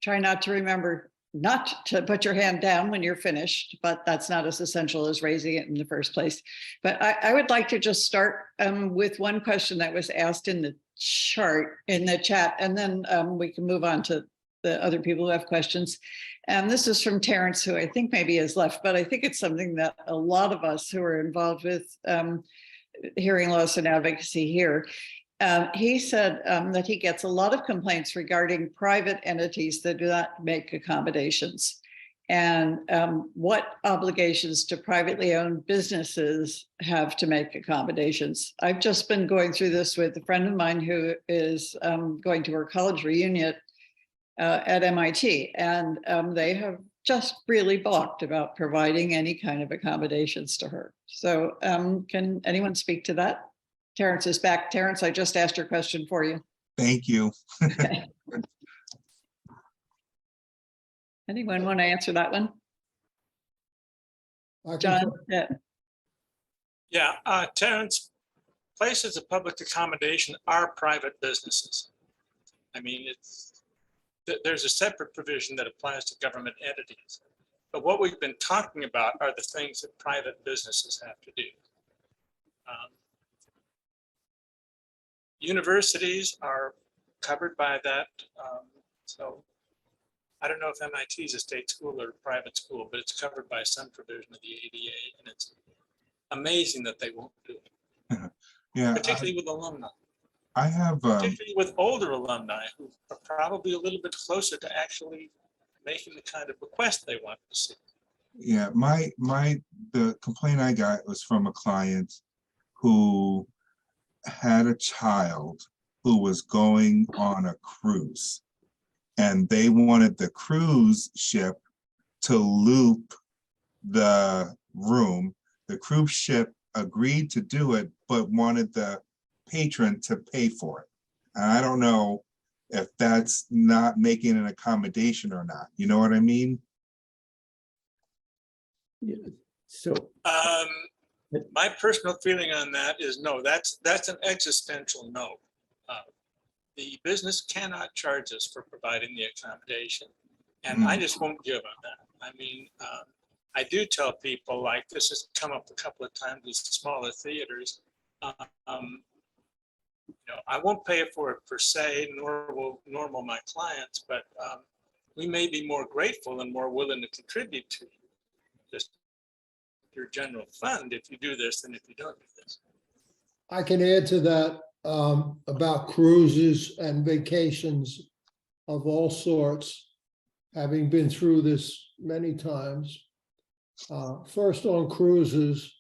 try not to remember not to put your hand down when you're finished, but that's not as essential as raising it in the first place. But I would like to just start with one question that was asked in the chart, in the chat, and then we can move on to the other people who have questions. And this is from Terrence, who I think maybe has left, but I think it's something that a lot of us who are involved with hearing loss and advocacy here. He said that he gets a lot of complaints regarding private entities that do not make accommodations, and what obligations do privately owned businesses have to make accommodations. I've just been going through this with a friend of mine who is going to her college reunion at MIT, and they have just really balked about providing any kind of accommodations to her. So can anyone speak to that? Terrence is back. Terrence, I just asked your question for you. Thank you. Okay. Anyone want to answer that one? I can John? Yeah, Terrence, places of public accommodation are private businesses. I mean, there's a separate provision that applies to government entities. But what we've been talking about are the things that private businesses have to do. Universities are covered by that. So I don't know if MIT is a state school or a private school, but it's covered by some provision of the ADA, and it's amazing that they won't do it. Yeah, particularly with alumni. I have Particularly with older alumni who are probably a little bit closer to actually making the kind of request they want to see. yeah, the complaint I got was from a client who had a child who was going on a cruise, and they wanted the cruise ship to loop the room. The cruise ship agreed to do it, but wanted the patron to pay for it. And I don't know if that's not making an accommodation or not. You know what I mean? Yeah. So My personal feeling on that is no, that's an existential no. The business cannot charge us for providing the accommodation, and I just won't give on that. I mean, I do tell people, like, this has come up a couple of times with smaller theaters. You know, I won't pay for it per se, nor will my clients, but we may be more grateful and more willing to contribute to just your general fund if you do this than if you don't do this. I can add to that about cruises and vacations of all sorts, having been through this many times. First, on cruises,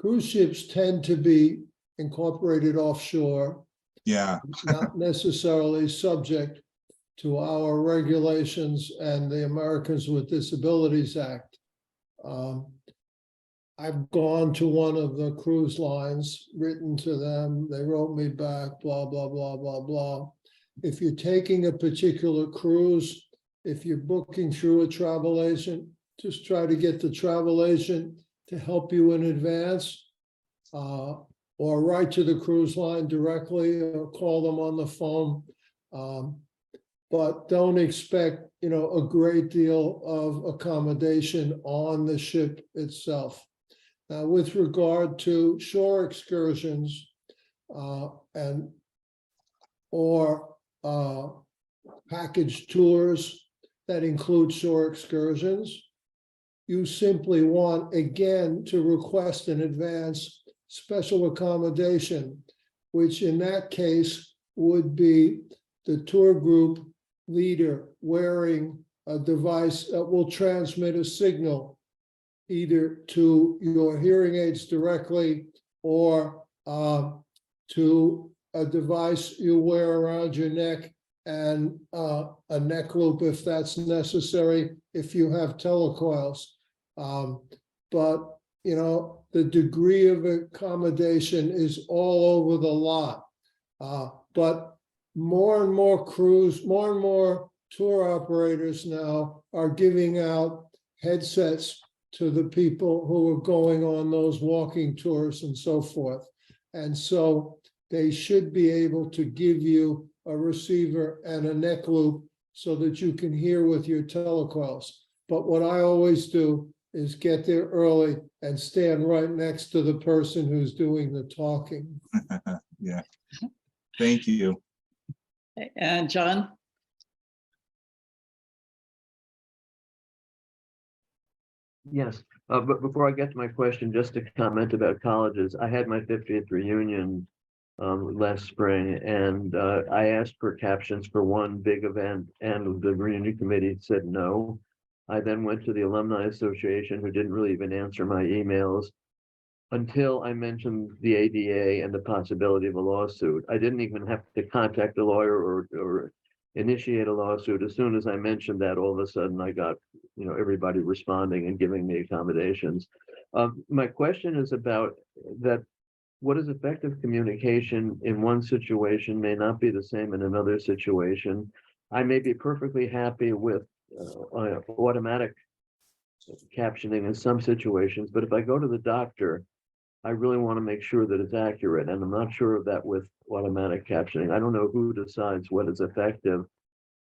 cruise ships tend to be incorporated offshore, Yeah, not necessarily subject to our regulations and the Americans with Disabilities Act. I've gone to one of the cruise lines, written to them, they wrote me back, blah, blah, blah, blah, blah. If you're taking a particular cruise, if you're booking through a travel agent, just try to get the travel agent to help you in advance, or write to the cruise line directly or call them on the phone. But don't expect, a great deal of accommodation on the ship itself. Now, with regard to shore excursions or package tours that include shore excursions, you simply want, again, to request in advance special accommodation, which in that case would be the tour group leader wearing a device that will transmit a signal either to your hearing aids directly or to a device you wear around your neck and a neck loop if that's necessary, if you have telecoils. But the degree of accommodation is all over the lot. But more and more tour operators now are giving out headsets to the people who are going on those walking tours and so forth. And so they should be able to give you a receiver and a neck loop so that you can hear with your telecoils. But what I always do is get there early and stand right next to the person who's doing the talking. yeah. Thank you. And John? Yes, but before I get to my question, just to comment about colleges, I had my 50th reunion last spring, and I asked for captions for one big event, and the reunion committee said no. I then went to the Alumni Association, who didn't really even answer my emails until I mentioned the ADA and the possibility of a lawsuit. I didn't even have to contact a lawyer or initiate a lawsuit. As soon as I mentioned that, all of a sudden I got, everybody responding and giving me accommodations. My question is about that. What is effective communication in one situation may not be the same in another situation. I may be perfectly happy with automatic captioning in some situations, but if I go to the doctor, I really want to make sure that it's accurate, and I'm not sure of that with automatic captioning. I don't know who decides what is effective.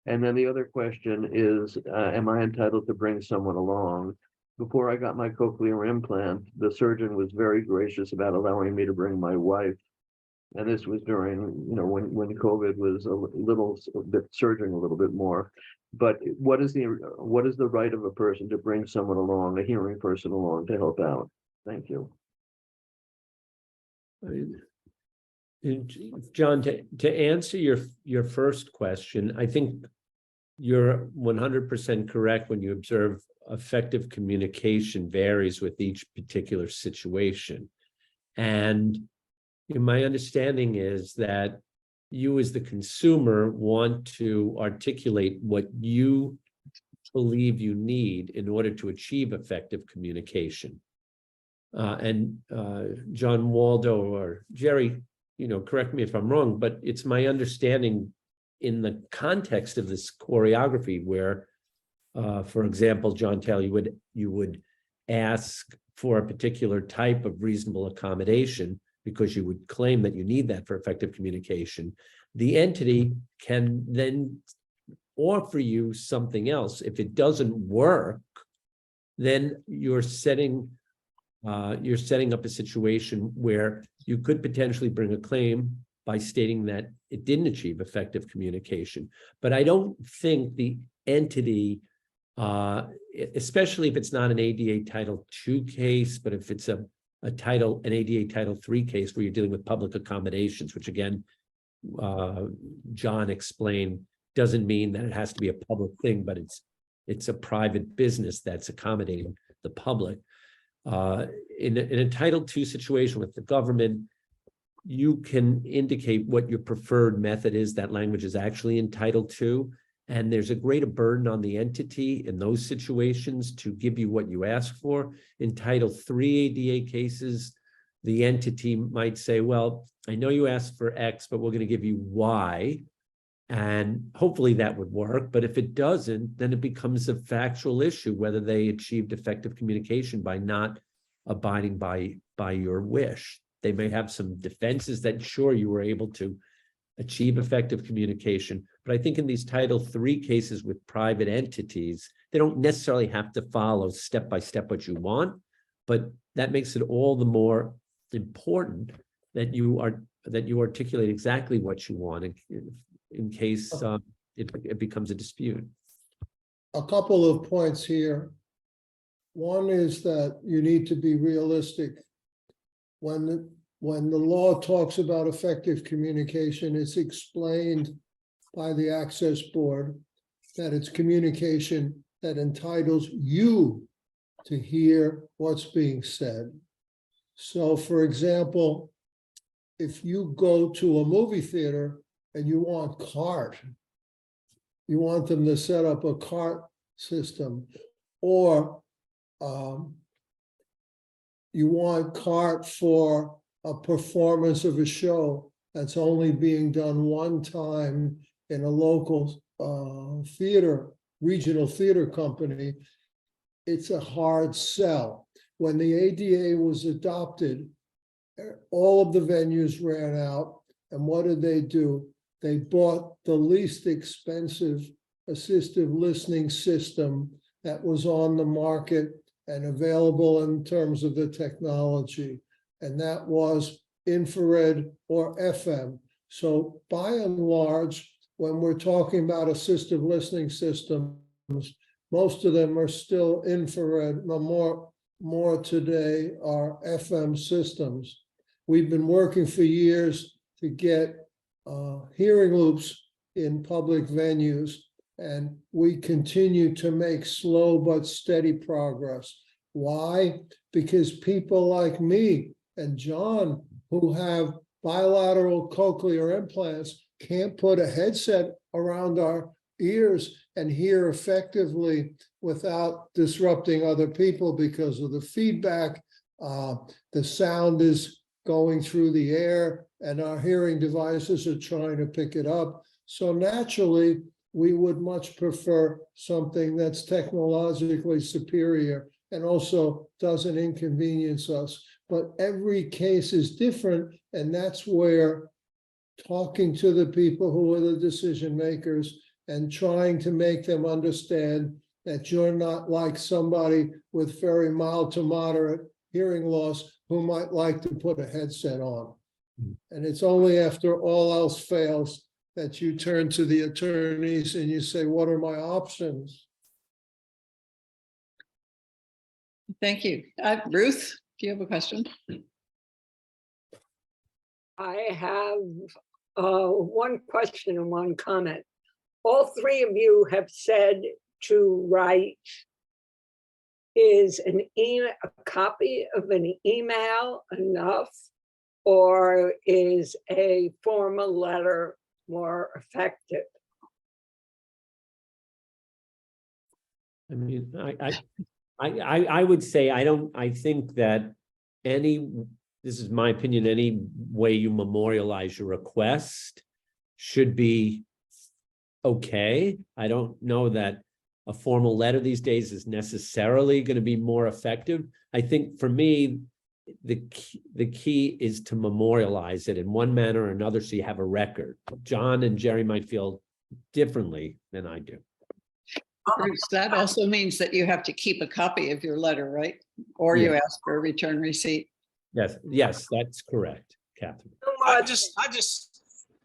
And then the other question is, am I entitled to bring someone along? Before I got my cochlear implant, the surgeon was very gracious about allowing me to bring my wife. And this was during, when COVID was a bit surging a little bit more. But what is the right of a person to bring someone along, a hearing person along, to help out? Thank you. John, to answer your first question, I think you're 100% correct when you observe effective communication varies with each particular situation. And my understanding is that you as the consumer want to articulate what you believe you need in order to achieve effective communication. And John Waldo or Jerry, correct me if I'm wrong, but it's my understanding in the context of this choreography where, for example, John Taylor, you would ask for a particular type of reasonable accommodation because you would claim that you need that for effective communication. The entity can then offer you something else. If it doesn't work, then you're setting up a situation where you could potentially bring a claim by stating that it didn't achieve effective communication. But I don't think the entity, especially if it's not an ADA Title II case, but if it's an ADA Title III case where you're dealing with public accommodations, which again, John explained, doesn't mean that it has to be a public thing, but it's a private business that's accommodating the public. In a Title II situation with the government, you can indicate what your preferred method is. That language is actually in Title II, and there's a greater burden on the entity in those situations to give you what you ask for. In Title III ADA cases, the entity might say, well, I know you asked for X, but we're going to give you Y. And hopefully that would work. But if it doesn't, then it becomes a factual issue whether they achieved effective communication by not abiding by your wish. They may have some defenses that sure you were able to achieve effective communication. But I think in these Title III cases with private entities, they don't necessarily have to follow step by step what you want, but that makes it all the more important that you articulate exactly what you want in case it becomes a dispute. A couple of points here. One is that you need to be realistic. When the law talks about effective communication, it's explained by the Access Board that it's communication that entitles you to hear what's being said. So, for example, if you go to a movie theater and you want cart, you want them to set up a cart system, or you want cart for a performance of a show that's only being done one time in a local theater, regional theater company, it's a hard sell. When the ADA was adopted, all of the venues ran out, and what did they do? They bought the least expensive assistive listening system that was on the market and available in terms of the technology, and that was infrared or FM. So by and large, when we're talking about assistive listening systems, most of them are still infrared. More today are FM systems. We've been working for years to get hearing loops in public venues, and we continue to make slow but steady progress. Why? Because people like me and John, who have bilateral cochlear implants, can't put a headset around our ears and hear effectively without disrupting other people because of the feedback. The sound is going through the air and our hearing devices are trying to pick it up. So naturally, we would much prefer something that's technologically superior and also doesn't inconvenience us. But every case is different, and that's where talking to the people who are the decision makers and trying to make them understand that you're not like somebody with very mild to moderate hearing loss who might like to put a headset on. And it's only after all else fails that you turn to the attorneys and you say, what are my options? Thank you. Ruth, do you have a question? I have one question and one comment. All three of you have said to write, is a copy of an email enough, or is a formal letter more effective? I mean, I would say I think that this is my opinion, any way you memorialize your request should be okay. I don't know that a formal letter these days is necessarily going to be more effective. I think for me, the key is to memorialize it in one manner or another so you have a record. John and Jerry might feel differently than I do. Bruce, that also means that you have to keep a copy of your letter, right? Or you ask for a return receipt. Yes, that's correct, Catherine. I just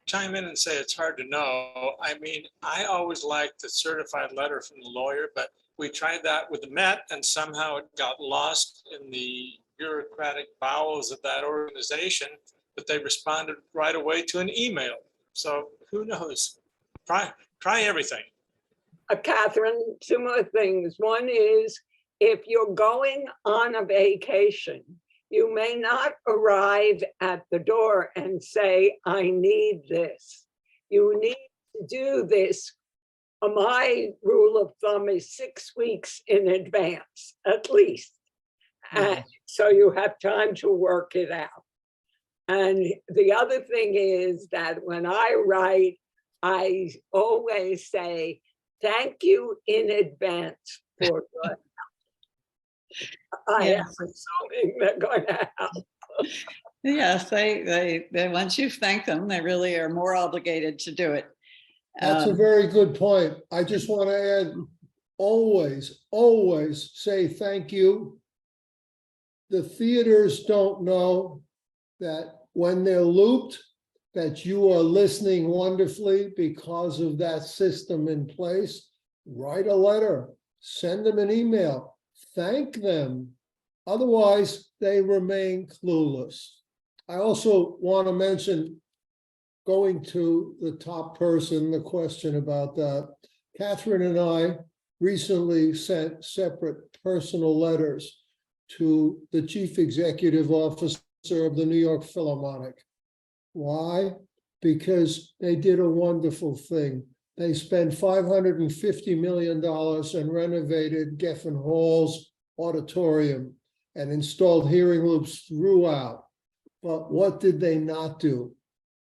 chime in and say it's hard to know. I mean, I always liked the certified letter from the lawyer, but we tried that with the Met and somehow it got lost in the bureaucratic bowels of that organization, but they responded right away to an email. So who knows? Try everything. Catherine, two more things. One is, if you're going on a vacation, you may not arrive at the door and say, I need this. You need to do this. My rule of thumb is 6 weeks in advance, at least. And so you have time to work it out. And the other thing is that when I write, I always say, thank you in advance for your help. I am assuming they're going to help. Yes, they once you thank them, they really are more obligated to do it. That's a very good point. I just want to add, always, always say thank you. The theaters don't know that when they're looped, that you are listening wonderfully because of that system in place. Write a letter, send them an email, thank them. Otherwise, they remain clueless. I also want to mention, going to the top person, the question about that. Catherine and I recently sent separate personal letters to the chief executive officer of the New York Philharmonic. Why? Because they did a wonderful thing. They spent $550 million and renovated Geffen Hall's auditorium and installed hearing loops throughout. But what did they not do?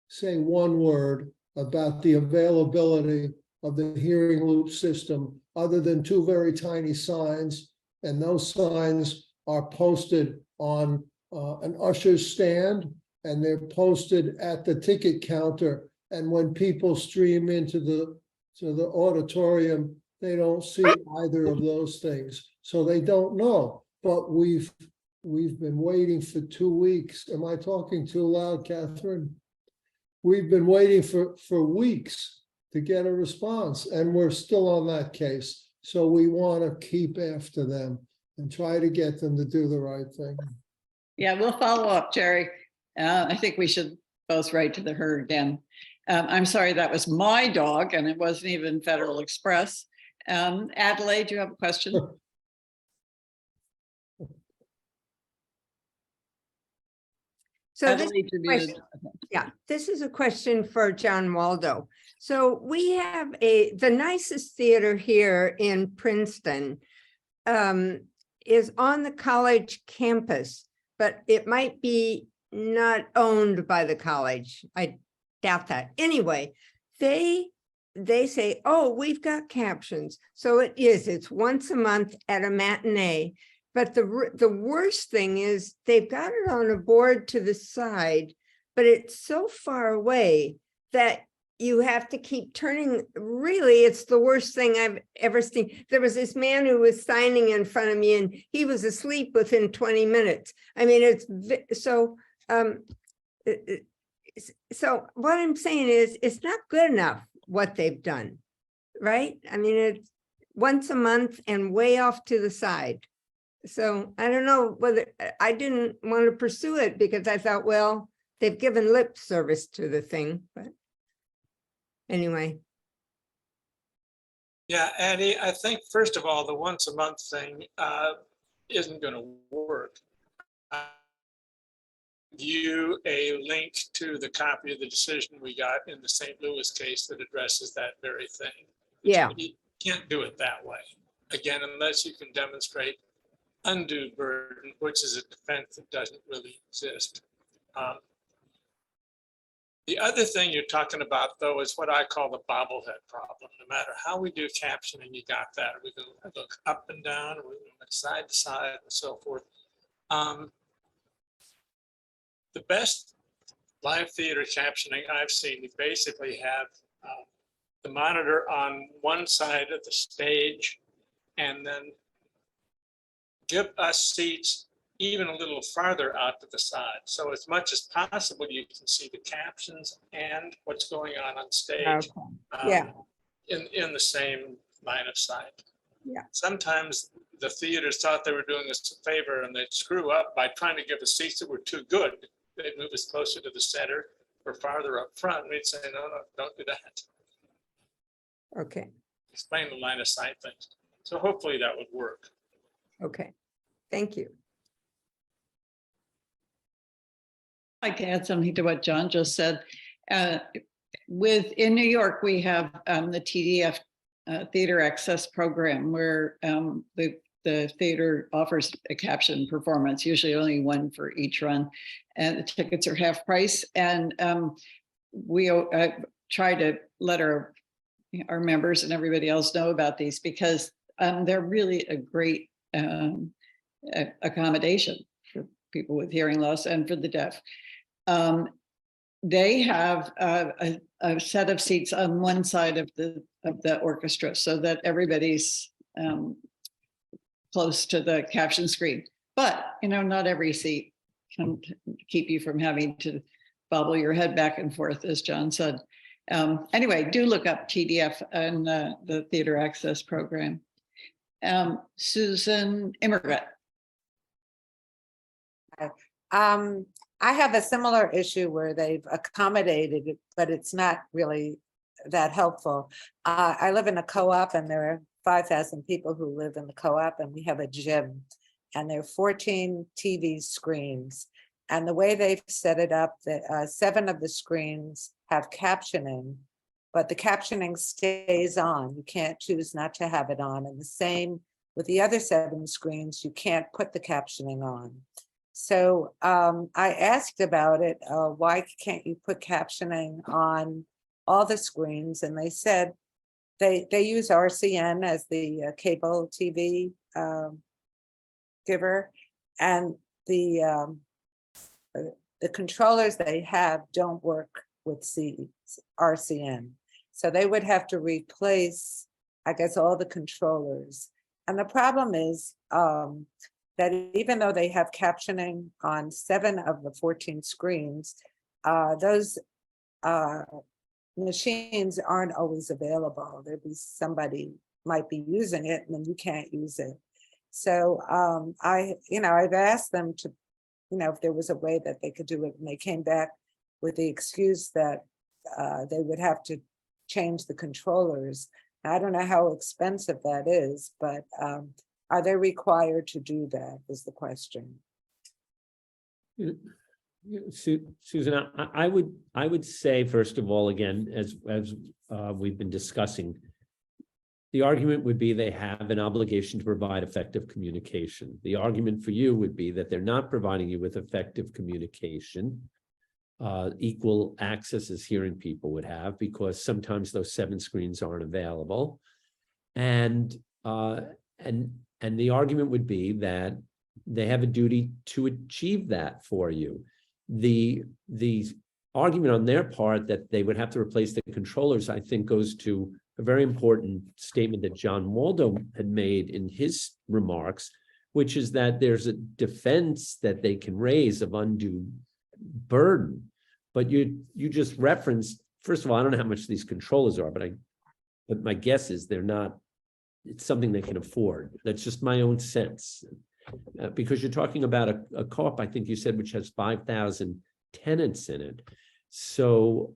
Say one word about the availability of the hearing loop system, other than two very tiny signs. And those signs are posted on an usher's stand, and they're posted at the ticket counter. And when people stream into the auditorium, they don't see either of those things. So they don't know. But we've been waiting for 2 weeks. Am I talking too loud, Catherine? We've been waiting for weeks to get a response, and we're still on that case. So we want to keep after them and try to get them to do the right thing. Yeah, we'll follow up, Jerry. I think we should both write to her again. I'm sorry, that was my dog, and it wasn't even Federal Express. Adelaide, do you have a question? So this is a question for John Waldo. So we have the nicest theater here in Princeton is on the college campus, but it might be not owned by the college. I doubt that. Anyway, they say, oh, we've got captions. So it's once a month at a matinee. But the worst thing is they've got it on a board to the side, but it's so far away that you have to keep turning. Really, it's the worst thing I've ever seen. There was this man who was signing in front of me and he was asleep within 20 minutes. I mean, it's so, so what I'm saying is it's not good enough what they've done, right? I mean, it's once a month and way off to the side. So I don't know whether I didn't want to pursue it because I thought, well, they've given lip service to the thing, but anyway. Yeah, Addie, I think first of all, the once a month thing isn't going to work. You a link to the copy of the decision we got in the St. Louis case that addresses that very thing. Yeah. You can't do it that way. Again, unless you can demonstrate undue burden, which is a defense that doesn't really exist. The other thing you're talking about, though, is what I call the bobblehead problem. No matter how we do captioning, you got that. We can look up and down, we can look side to side, and so forth. The best live theater captioning I've seen, you basically have the monitor on one side of the stage, and then give us seats even a little farther out to the side. So as much as possible, you can see the captions and what's going on stage. Okay. Yeah. In the same line of sight. Yeah. Sometimes the theaters thought they were doing us a favor and they'd screw up by trying to give us seats that were too good. They'd move us closer to the center or farther up front. We'd say, no, don't do that. Okay. Explain the line of sight things. So hopefully that would work. Okay. Thank you. I'd like to add something to what John just said. In New York, we have the TDF Theater Access Program, where the theater offers a caption performance, usually only one for each run, and the tickets are half price. And we try to let our members and everybody else know about these, because they're really a great accommodation for people with hearing loss and for the deaf. They have a set of seats on one side of the orchestra, so that everybody's close to the caption screen. But not every seat can keep you from having to bobble your head back and forth, as John said. Anyway, do look up TDF and the Theater Access Program. Susan Immergut. I have a similar issue where they've accommodated it, but it's not really that helpful. I live in a co-op, and there are 5,000 people who live in the co-op, and we have a gym, and there are 14 TV screens. And the way they've set it up, that 7 of the screens have captioning, but the captioning stays on. You can't choose not to have it on. And the same with the other 7 screens, you can't put the captioning on. So I asked about it, why can't you put captioning on all the screens? And they said they use RCN as the cable TV giver, and the controllers they have don't work with RCN. So they would have to replace, I guess, all the controllers. And the problem is that even though they have captioning on 7 of the 14 screens, those machines aren't always available. There'd be somebody might be using it, and then you can't use it. So I've asked them to, if there was a way that they could do it, and they came back with the excuse that they would have to change the controllers. I don't know how expensive that is, but are they required to do that, is the question. Susan, I would say, first of all, again, as we've been discussing, the argument would be they have an obligation to provide effective communication. The argument for you would be that they're not providing you with effective communication, equal access as hearing people would have, because sometimes those 7 screens aren't available. And the argument would be that they have a duty to achieve that for you. The argument on their part that they would have to replace the controllers, I think, goes to a very important statement that John Waldo had made in his remarks, which is that there's a defense that they can raise of undue burden. But you just referenced, first of all, I don't know how much these controllers are, but my guess is they're not, it's something they can afford. That's just my own sense. Because you're talking about a co-op, I think you said, which has 5,000 tenants in it. So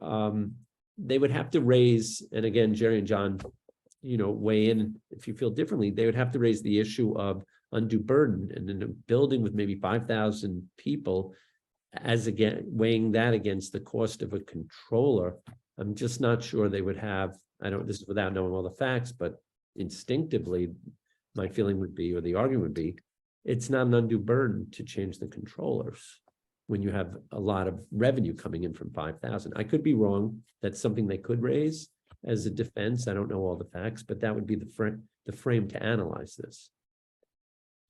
they would have to raise, and again, Jerry and John, weigh in if you feel differently, they would have to raise the issue of undue burden. And in a building with maybe 5,000 people, as again, weighing that against the cost of a controller, I'm just not sure they would have, this is without knowing all the facts, but instinctively, my feeling would be, or the argument would be, it's not an undue burden to change the controllers when you have a lot of revenue coming in from 5,000. I could be wrong. That's something they could raise as a defense. I don't know all the facts, but that would be the frame to analyze this.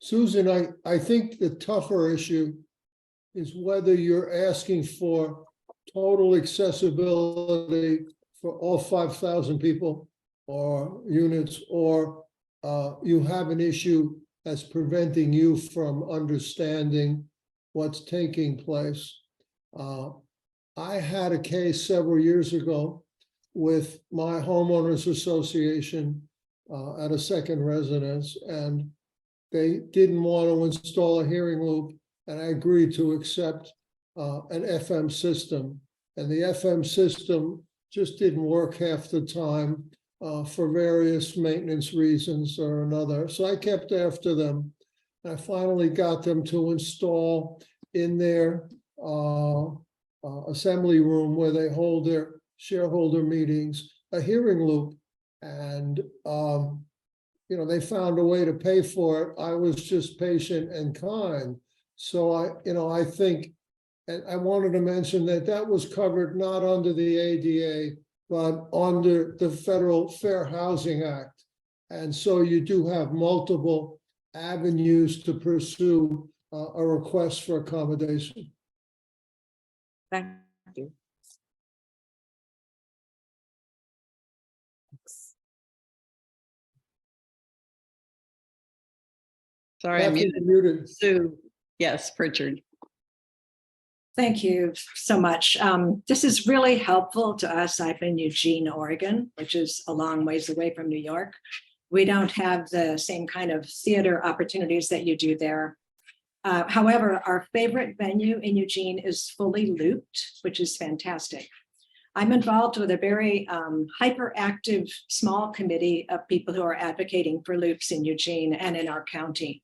Susan, I think the tougher issue is whether you're asking for total accessibility for all 5,000 people or units, or you have an issue that's preventing you from understanding what's taking place. I had a case several years ago with my homeowners association at a second residence, and they didn't want to install a hearing loop, and I agreed to accept an FM system. And the FM system just didn't work half the time for various maintenance reasons or another. So I kept after them. I finally got them to install in their assembly room where they hold their shareholder meetings, a hearing loop. And, you know, they found a way to pay for it. I was just patient and kind. So I think, and I wanted to mention that that was covered not under the ADA, but under the Federal Fair Housing Act. And so you do have multiple avenues to pursue a request for accommodation. Thank you. Sorry, I'm muted. Sue, yes, Pritchard. Thank you so much. This is really helpful to us. I'm in Eugene, Oregon, which is a long ways away from New York. We don't have the same kind of theater opportunities that you do there. However, our favorite venue in Eugene is fully looped, which is fantastic. I'm involved with a very hyperactive small committee of people who are advocating for loops in Eugene and in our county.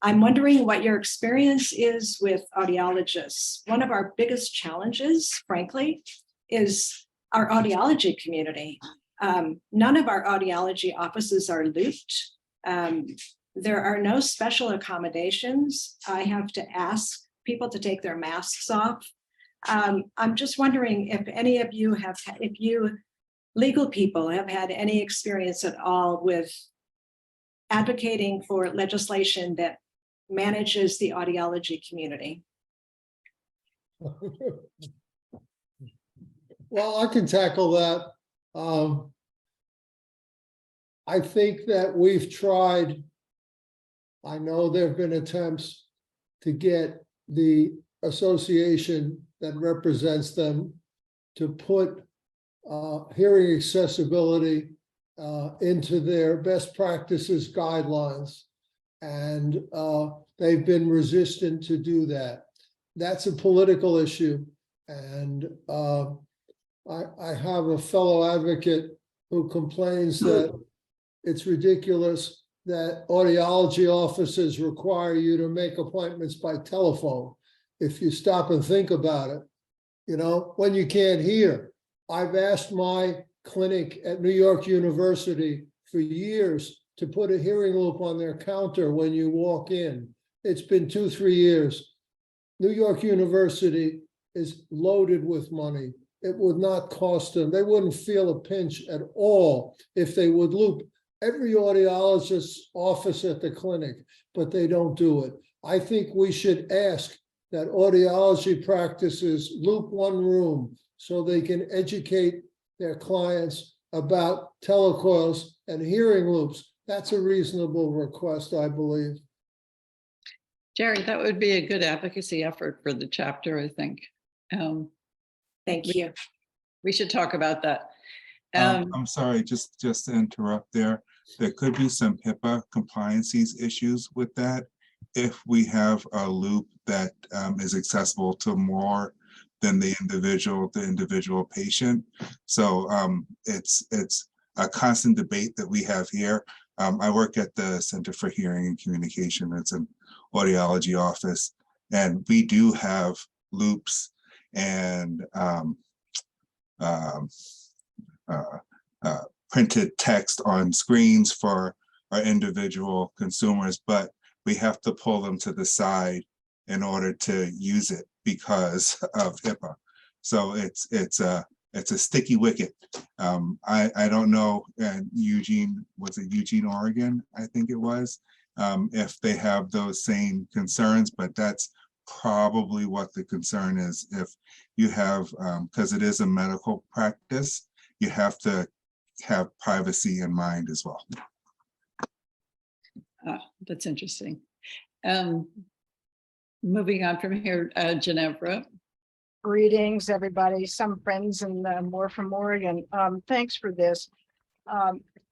I'm wondering what your experience is with audiologists. One of our biggest challenges, frankly, is our audiology community. None of our audiology offices are looped. There are no special accommodations. I have to ask people to take their masks off. I'm just wondering if any of you have, if you legal people have had any experience at all with advocating for legislation that manages the audiology community. Well, I can tackle that. I think that we've tried, I know there have been attempts to get the association that represents them to put hearing accessibility into their best practices guidelines. And they've been resistant to do that. That's a political issue. And I have a fellow advocate who complains that it's ridiculous that audiology offices require you to make appointments by telephone. If you stop and think about it, you know, when you can't hear. I've asked my clinic at New York University for years to put a hearing loop on their counter when you walk in. It's been 2-3 years. New York University is loaded with money. It would not cost them. They wouldn't feel a pinch at all if they would loop every audiologist's office at the clinic, but they don't do it. I think we should ask that audiology practices loop one room so they can educate their clients about telecoils and hearing loops. That's a reasonable request, I believe. Jerry, that would be a good advocacy effort for the chapter, I think. Thank you. We should talk about that. I'm sorry, just to interrupt there. There could be some HIPAA compliances issues with that if we have a loop that is accessible to more than the individual patient. So it's a constant debate that we have here. I work at the Center for Hearing and Communication. It's an audiology office, and we do have loops and printed text on screens for our individual consumers, but we have to pull them to the side in order to use it because of HIPAA. So it's a sticky wicket. I don't know, Eugene, was it Eugene, Oregon? I think it was, if they have those same concerns, but that's probably what the concern is. If you have, because it is a medical practice, you have to have privacy in mind as well. That's interesting. Moving on from here, Ginevra. Greetings, everybody, some friends and more from Oregon. Thanks for this.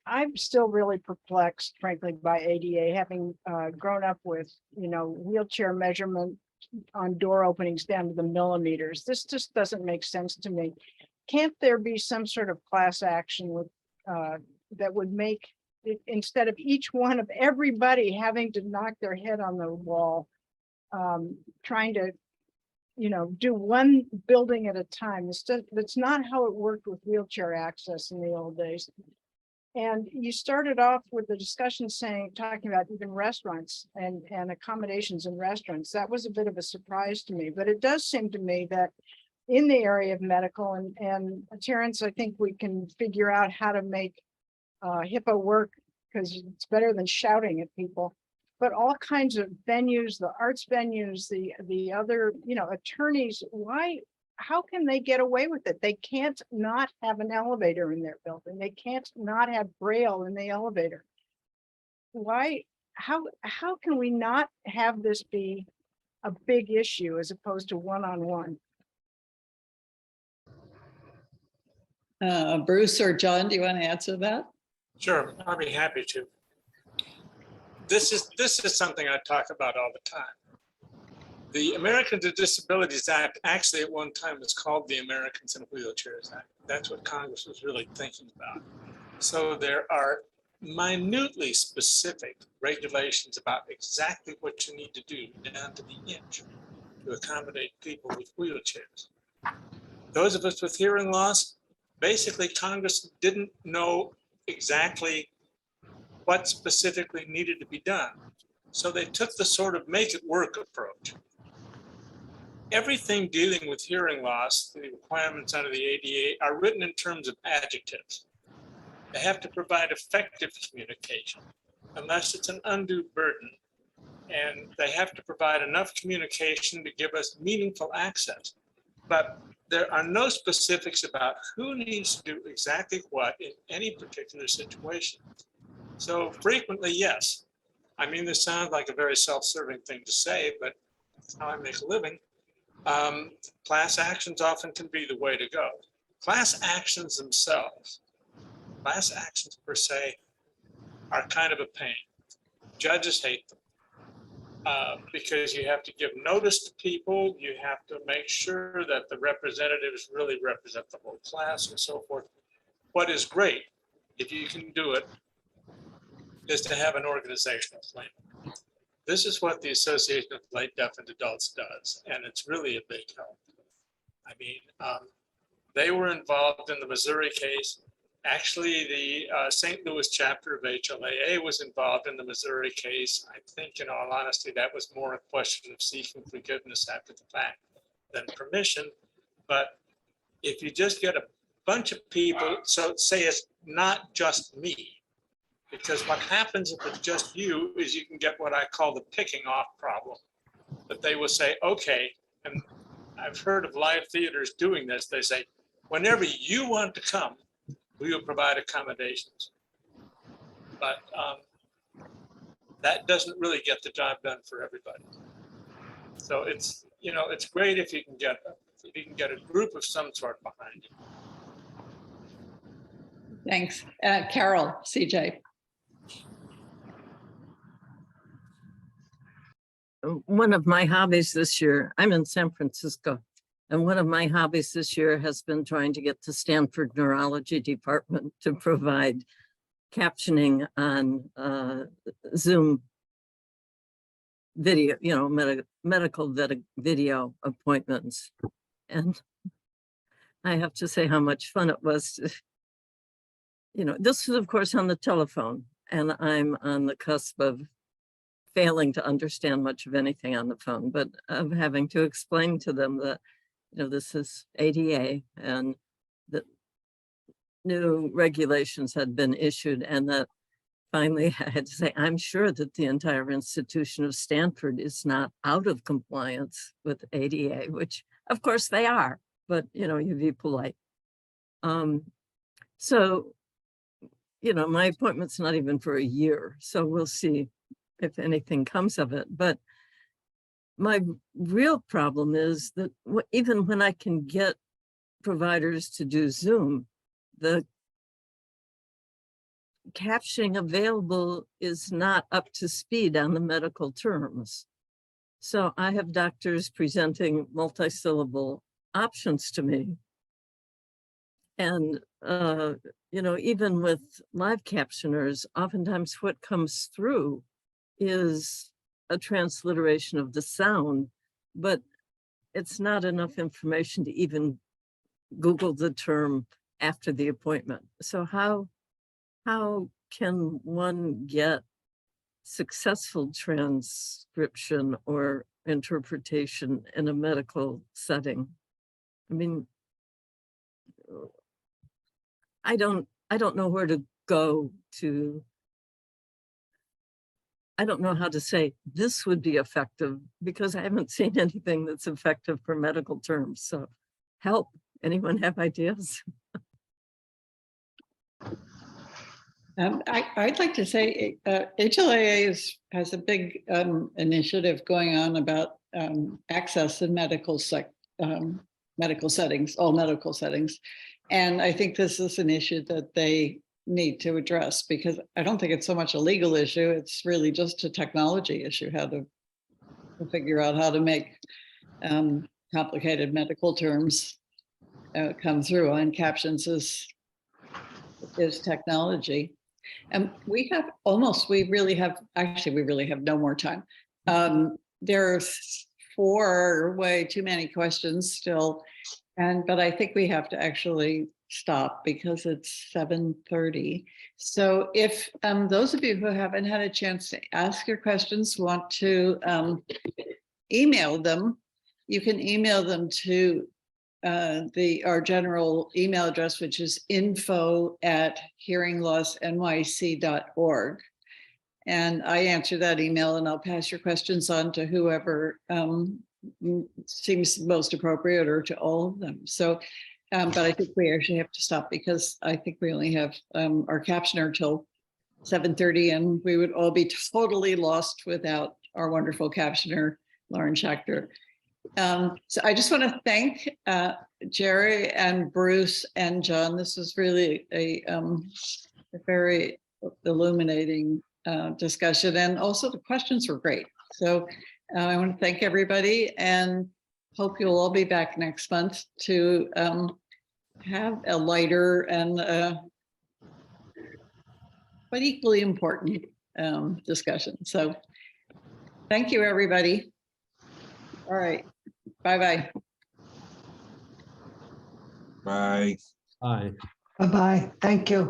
I'm still really perplexed, frankly, by ADA, having grown up with, wheelchair measurement on door openings down to the millimeters. This just doesn't make sense to me. Can't there be some sort of class action with that would make it, instead of each one of everybody having to knock their head on the wall, trying to do one building at a time. That's not how it worked with wheelchair access in the old days. And you started off with the discussion talking about even restaurants and accommodations in restaurants. That was a bit of a surprise to me, but it does seem to me that in the area of medical and Terrence, I think we can figure out how to make HIPAA work, because it's better than shouting at people. But all kinds of venues, the arts venues, the other, attorneys, how can they get away with it? They can't not have an elevator in their building. They can't not have Braille in the elevator. How can we not have this be a big issue as opposed to one-on-one? Bruce or John, do you want to answer that? Sure, I'll be happy to. This is something I talk about all the time. The Americans with Disabilities Act actually at one time was called the Americans in Wheelchairs Act. That's what Congress was really thinking about. So there are minutely specific regulations about exactly what you need to do down to the inch to accommodate people with wheelchairs. Those of us with hearing loss, basically Congress didn't know exactly what specifically needed to be done. So they took the sort of make it work approach. Everything dealing with hearing loss, the requirements under the ADA are written in terms of adjectives. They have to provide effective communication, unless it's an undue burden. And they have to provide enough communication to give us meaningful access. But there are no specifics about who needs to do exactly what in any particular situation. So frequently, yes. I mean, this sounds like a very self-serving thing to say, but that's how I make a living. Class actions often can be the way to go. Class actions themselves, class actions per se, are kind of a pain. Judges hate them because you have to give notice to people. You have to make sure that the representatives really represent the whole class and so forth. What is great, if you can do it, is to have an organizational plan. This is what the Association of Blind, Deaf, and Adults does, and it's really a big help. I mean, they were involved in the Missouri case. Actually, the St. Louis chapter of HLAA was involved in the Missouri case. I think, in all honesty, that was more a question of seeking forgiveness after the fact than permission. But if you just get a bunch of people, so say it's not just me, because what happens if it's just you is you can get what I call the picking off problem. That they will say, okay, and I've heard of live theaters doing this. They say, whenever you want to come, we will provide accommodations. But that doesn't really get the job done for everybody. So it's, it's great if you can get a group of some sort behind you. Thanks. Carol, CJ. One of my hobbies this year, I'm in San Francisco, and one of my hobbies this year has been trying to get the Stanford Neurology Department to provide captioning on Zoom video, medical video appointments. And I have to say how much fun it was to, this is of course on the telephone, and I'm on the cusp of failing to understand much of anything on the phone, but of having to explain to them that, this is ADA and that new regulations had been issued, and that finally I had to say, I'm sure that the entire institution of Stanford is not out of compliance with ADA, which of course they are, but you be polite. So, my appointment's not even for a year, so we'll see if anything comes of it. But my real problem is that even when I can get providers to do Zoom, the captioning available is not up to speed on the medical terms. So I have doctors presenting multi-syllable options to me. And, you know, even with live captioners, oftentimes what comes through is a transliteration of the sound, but it's not enough information to even Google the term after the appointment. So how can one get successful transcription or interpretation in a medical setting? I mean, I don't know where to go to. I don't know how to say this would be effective because I haven't seen anything that's effective for medical terms. So help, anyone have ideas? I'd like to say HLAA has a big initiative going on about access in medical settings, all medical settings. And I think this is an issue that they need to address because I don't think it's so much a legal issue. It's really just a technology issue, how to figure out how to make complicated medical terms come through, and captions is technology. And we really have no more time. There's way too many questions still. But I think we have to actually stop because it's 7:30. So if those of you who haven't had a chance to ask your questions want to email them, you can email them to our general email address, which is info@hearinglossnyc.org. And I answer that email and I'll pass your questions on to whoever seems most appropriate or to all of them. So, but I think we actually have to stop because I think we only have our captioner till 7:30 and we would all be totally lost without our wonderful captioner, Lauren Schachter. So I just want to thank Jerry and Bruce and John. This was really a very illuminating discussion, and also the questions were great. So I want to thank everybody and hope you'll all be back next month to have a lighter and but equally important discussion. So thank you, everybody. All right. Bye-bye. Bye. Bye. Bye-bye. Thank you.